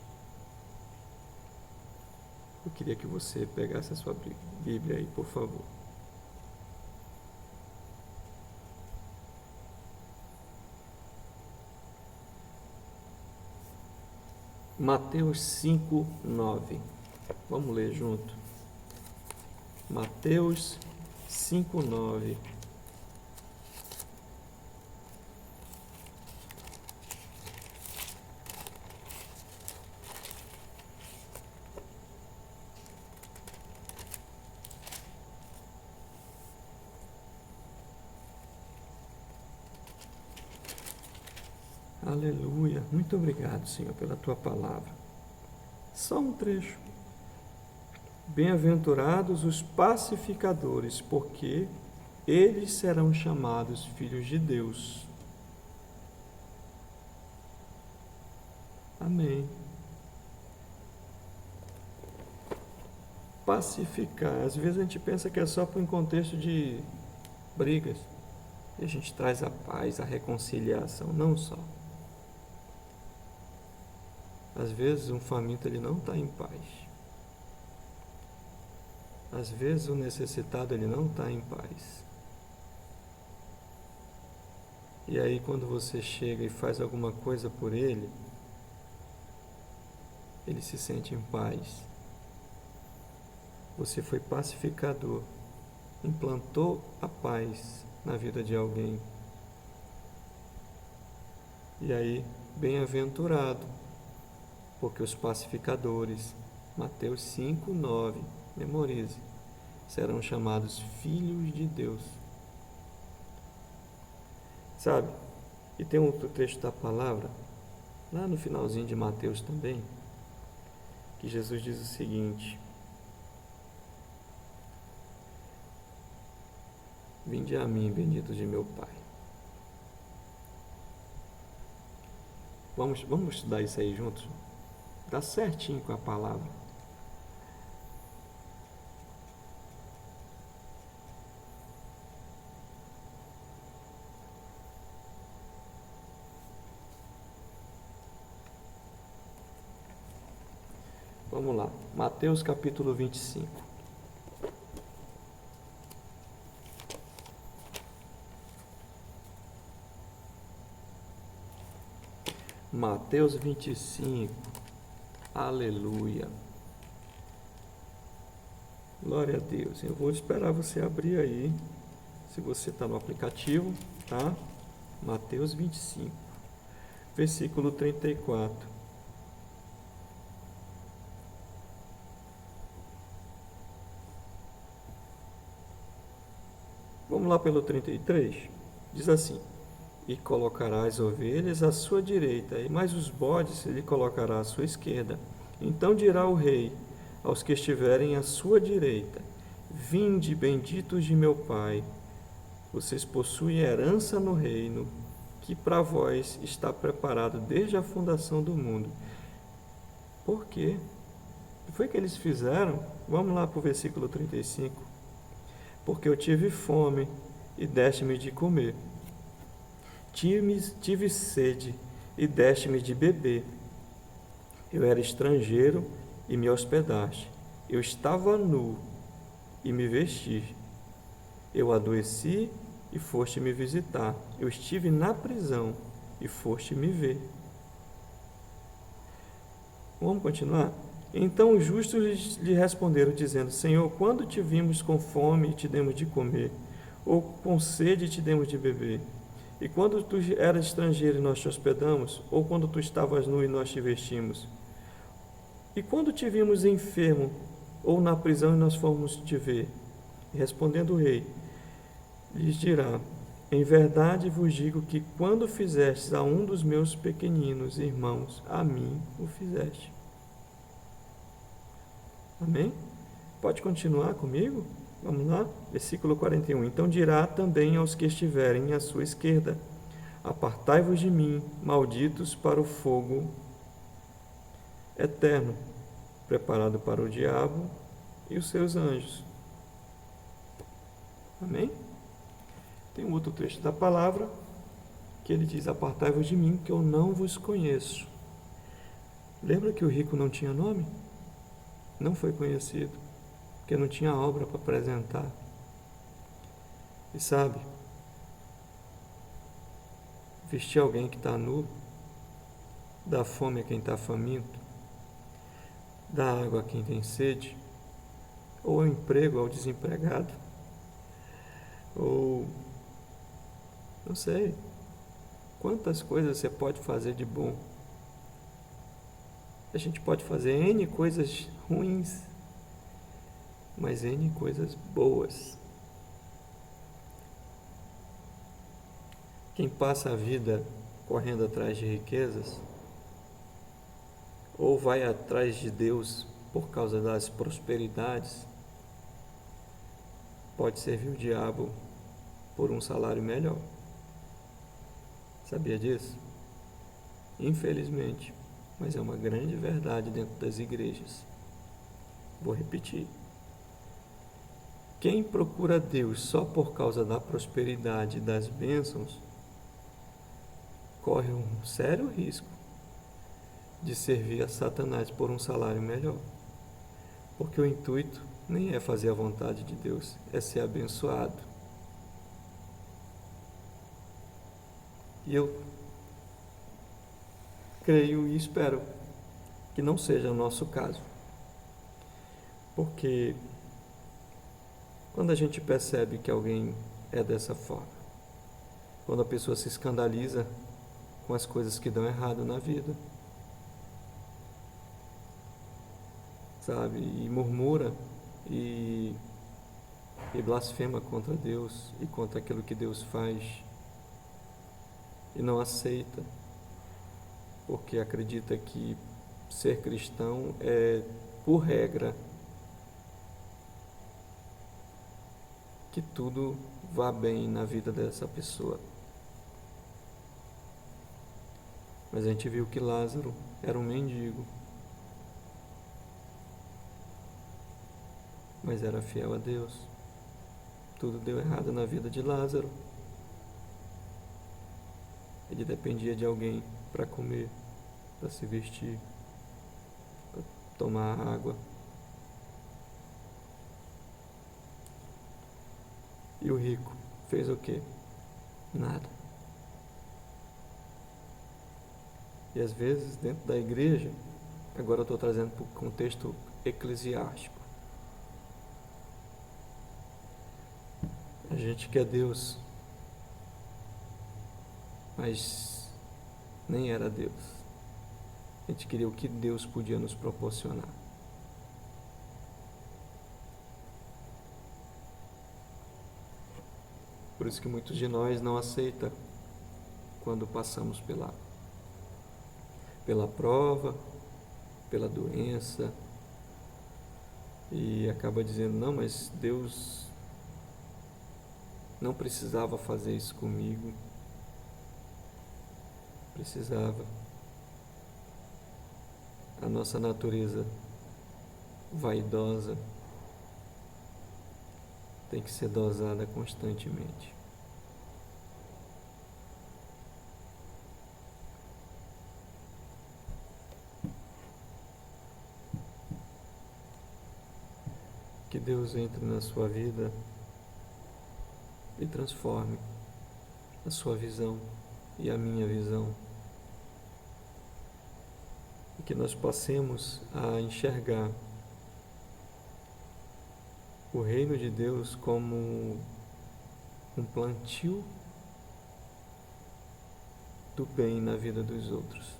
Eu queria que você pegasse a sua Bíblia aí, por favor. Mateus 5:9. Vamos ler junto. Mateus 5:9. Aleluia. Muito obrigado, Senhor, pela tua palavra. Só um trecho Bem-aventurados os pacificadores, porque eles serão chamados filhos de Deus. Amém. Pacificar. Às vezes a gente pensa que é só para um contexto de brigas. E a gente traz a paz, a reconciliação. Não só. Às vezes um faminto ele não está em paz. Às vezes o necessitado ele não está em paz. E aí quando você chega e faz alguma coisa por ele, ele se sente em paz. Você foi pacificador, implantou a paz na vida de alguém. E aí, bem-aventurado, porque os pacificadores, Mateus 5:9, memorize, serão chamados filhos de Deus. Sabe? E tem um outro trecho da palavra, lá no finalzinho de Mateus também, que Jesus diz o seguinte: vinde a mim, benditos de meu Pai. Vamos estudar isso aí juntos? Dá certinho com a palavra. Vamos lá, Mateus capítulo 25. Mateus 25, aleluia, glória a Deus. Eu vou esperar você abrir aí, se você está no aplicativo, tá? Mateus 25, versículo 34. Vamos lá pelo 33, diz assim: e colocará as ovelhas à sua direita, e mais os bodes ele colocará à sua esquerda. Então dirá o rei aos que estiverem à sua direita: vinde, benditos de meu Pai, vocês possuem herança no reino, que para vós está preparado desde a fundação do mundo. Por quê? O que foi que eles fizeram? Vamos lá para o versículo 35. Porque eu tive fome, e deste-me de comer. Tive sede, e deste-me de beber. Eu era estrangeiro, e me hospedaste. Eu estava nu, e me vestiste. Eu adoeci, e foste me visitar. Eu estive na prisão, e foste me ver. Vamos continuar? Então os justos lhe responderam, dizendo: Senhor, quando te vimos com fome e te demos de comer, ou com sede e te demos de beber? E quando tu eras estrangeiro e nós te hospedamos, ou quando tu estavas nu e nós te vestimos? E quando te vimos enfermo, ou na prisão e nós fomos te ver? E respondendo o rei, lhes dirá: em verdade vos digo que quando fizestes a um dos meus pequeninos irmãos, a mim o fizeste. Amém? Pode continuar comigo? Vamos lá? Versículo 41. Então dirá também aos que estiverem à sua esquerda: apartai-vos de mim, malditos, para o fogo eterno, preparado para o diabo e os seus anjos. Amém? Tem um outro trecho da palavra que ele diz: apartai-vos de mim, que eu não vos conheço. Lembra que o rico não tinha nome? Não foi conhecido, porque não tinha obra para apresentar. E sabe, vestir alguém que está nu, dá fome a quem está faminto, dá água a quem tem sede, ou emprego ao desempregado, ou não sei, quantas coisas você pode fazer de bom. A gente pode fazer N coisas ruins, mas N coisas boas. Quem passa a vida correndo atrás de riquezas, ou vai atrás de Deus por causa das prosperidades, pode servir o diabo por um salário melhor. Sabia disso? Infelizmente, mas é uma grande verdade dentro das igrejas. Vou repetir. Quem procura Deus só por causa da prosperidade e das bênçãos, corre um sério risco de servir a Satanás por um salário melhor. Porque o intuito nem é fazer a vontade de Deus, é ser abençoado. E eu creio e espero que não seja o nosso caso. Porque quando a gente percebe que alguém é dessa forma, quando a pessoa se escandaliza com as coisas que dão errado na vida, sabe, e murmura e blasfema contra Deus e contra aquilo que Deus faz e não aceita, porque acredita que ser cristão é, por regra, que tudo vá bem na vida dessa pessoa. Mas a gente viu que Lázaro era um mendigo, mas era fiel a Deus. Tudo deu errado na vida de Lázaro. Ele dependia de alguém para comer, para se vestir, para tomar água. E o rico fez o quê? Nada. E às vezes, dentro da igreja, agora eu estou trazendo para o contexto eclesiástico, a gente quer Deus, mas nem era Deus. A gente queria o que Deus podia nos proporcionar. Por isso que muitos de nós não aceitam quando passamos pela prova, pela doença, e acaba dizendo, não, mas Deus não precisava fazer isso comigo. Precisava. A nossa natureza vaidosa tem que ser dosada constantemente. Que Deus entre na sua vida e transforme a sua visão e a minha visão. E que nós possamos a enxergar o reino de Deus como um plantio do bem na vida dos outros.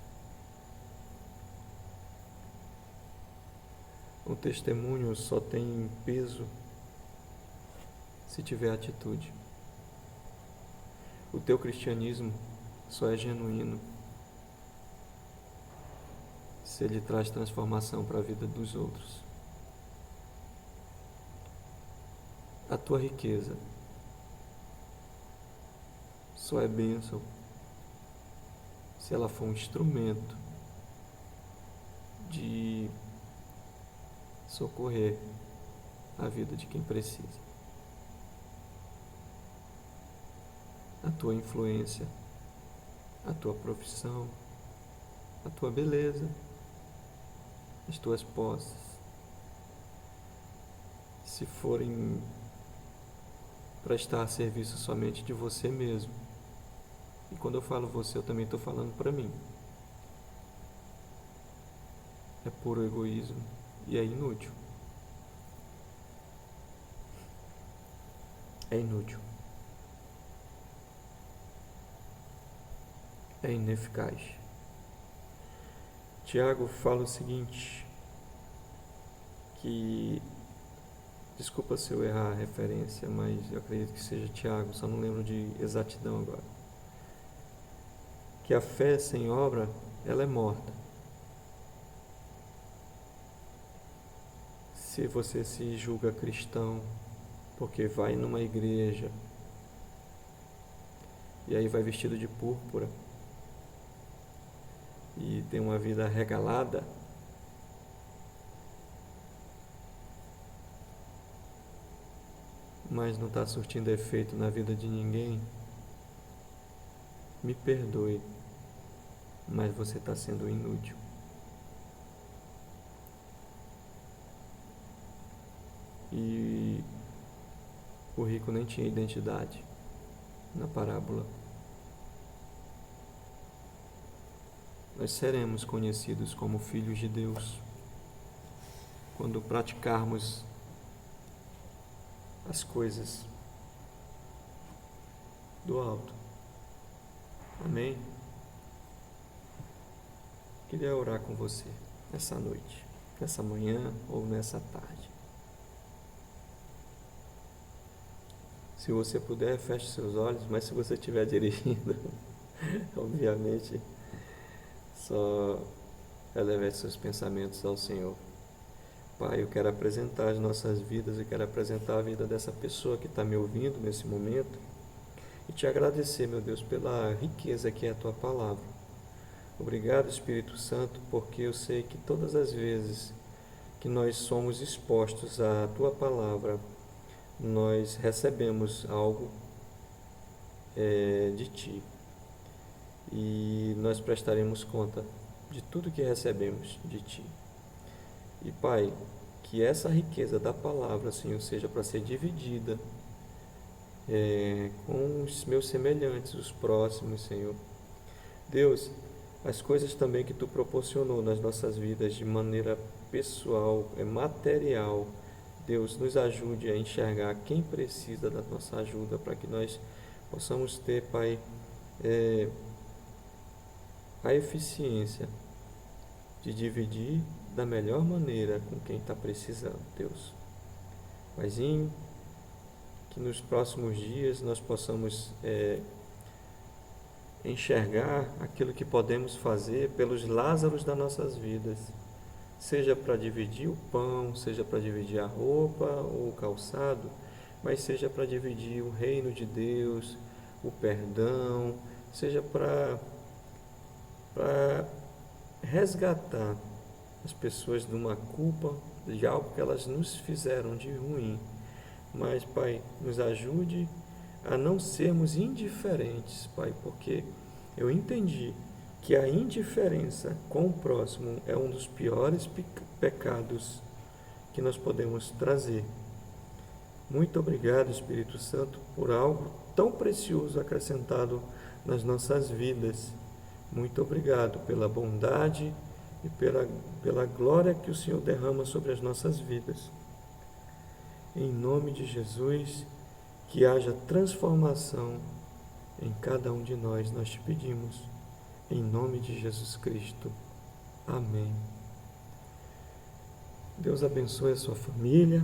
O testemunho só tem peso se tiver atitude. O teu cristianismo só é genuíno se ele traz transformação para a vida dos outros. A tua riqueza só é bênção se ela for um instrumento de socorrer a vida de quem precisa. A tua influência, a tua profissão, a tua beleza, as tuas posses, se forem para estar a serviço somente de você mesmo, e quando eu falo você, eu também estou falando para mim, é puro egoísmo e é inútil. É inútil. É ineficaz. Tiago fala o seguinte, que, desculpa se eu errar a referência, mas eu acredito que seja Tiago, só não lembro de exatidão agora, que a fé sem obra, ela é morta. se você se julga cristão, porque vai numa igreja e aí vai vestido de púrpura e tem uma vida regalada, mas não está surtindo efeito na vida de ninguém, me perdoe, mas você está sendo inútil. E o rico nem tinha identidade na parábola. Nós seremos conhecidos como filhos de Deus quando praticarmos as coisas do alto. Amém? Queria orar com você nessa noite, nessa manhã ou nessa tarde. Se você puder, feche seus olhos, mas se você estiver dirigindo, obviamente, só eleve seus pensamentos ao Senhor. Pai, eu quero apresentar as nossas vidas, eu quero apresentar a vida dessa pessoa que está me ouvindo nesse momento e te agradecer, meu Deus, pela riqueza que é a Tua Palavra. Obrigado, Espírito Santo, porque eu sei que todas as vezes que nós somos expostos à Tua Palavra, nós recebemos algo de Ti e nós prestaremos conta de tudo que recebemos de Ti. E Pai, que essa riqueza da palavra, Senhor, seja para ser dividida com os meus semelhantes, os próximos, Senhor. Deus, as coisas também que Tu proporcionou nas nossas vidas de maneira pessoal, material, Deus, nos ajude a enxergar quem precisa da nossa ajuda, para que nós possamos ter, Pai, a eficiência de dividir da melhor maneira com quem está precisando, Deus. Paizinho, que nos próximos dias nós possamos enxergar aquilo que podemos fazer pelos Lázaros das nossas vidas, seja para dividir o pão, seja para dividir a roupa ou o calçado, mas seja para dividir o reino de Deus, o perdão, seja para resgatar as pessoas de uma culpa, de algo que elas nos fizeram de ruim. Mas, Pai, nos ajude a não sermos indiferentes, Pai, porque eu entendi que a indiferença com o próximo é um dos piores pecados que nós podemos trazer. Muito obrigado, Espírito Santo, por algo tão precioso acrescentado nas nossas vidas. Muito obrigado pela bondade e pela glória que o Senhor derrama sobre as nossas vidas. Em nome de Jesus, que haja transformação em cada um de nós, nós te pedimos. Em nome de Jesus Cristo. Amém. Deus abençoe a sua família,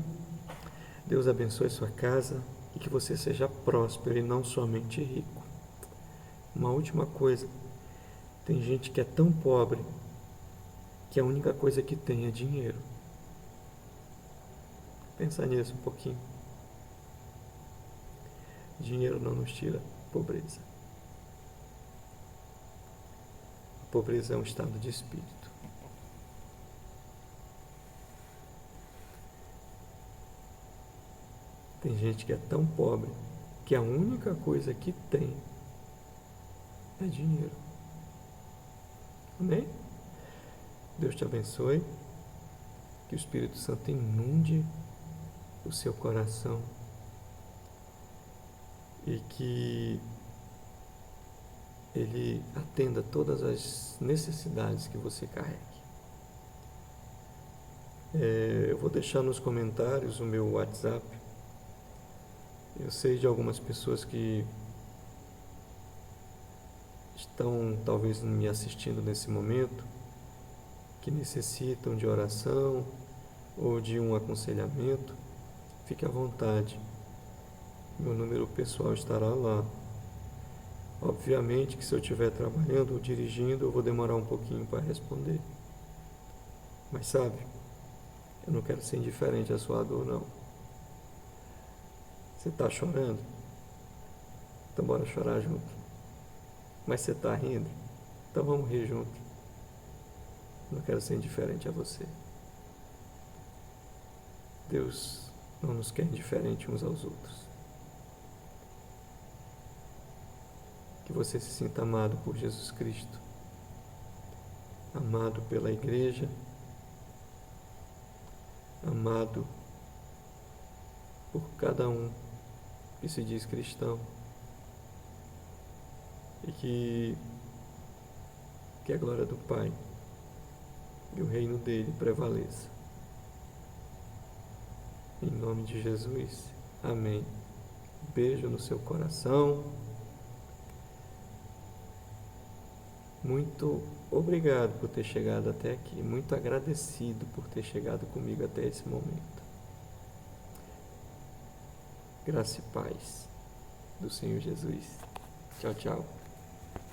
Deus abençoe a sua casa e que você seja próspero e não somente rico. Uma última coisa, tem gente que é tão pobre que a única coisa que tem é dinheiro. Pensa nisso um pouquinho. Dinheiro não nos tira pobreza. A pobreza é um estado de espírito. Tem gente que é tão pobre que a única coisa que tem é dinheiro. Amém? Deus te abençoe. Que o Espírito Santo inunde o seu coração e que Ele atenda todas as necessidades que você carregue. Eu vou deixar nos comentários o meu WhatsApp. Eu sei de algumas pessoas que estão talvez me assistindo nesse momento, que necessitam de oração ou de um aconselhamento. Fique à vontade. Meu número pessoal estará lá. Obviamente que se eu estiver trabalhando ou dirigindo, eu vou demorar um pouquinho para responder. Mas sabe, Eu não quero ser indiferente à sua dor, não. Você está chorando? Então bora chorar junto. Mas você está rindo? Então vamos rir junto. Eu não quero ser indiferente a você. Deus não nos quer indiferente uns aos outros. Que você se sinta amado por Jesus Cristo, amado pela igreja, amado por cada um que se diz cristão, e que a glória do Pai e o reino dele prevaleça. Em nome de Jesus, amém. Beijo no seu coração. Muito obrigado por ter chegado até aqui. Muito agradecido por ter chegado comigo até esse momento. Graça e paz do Senhor Jesus. Tchau, tchau.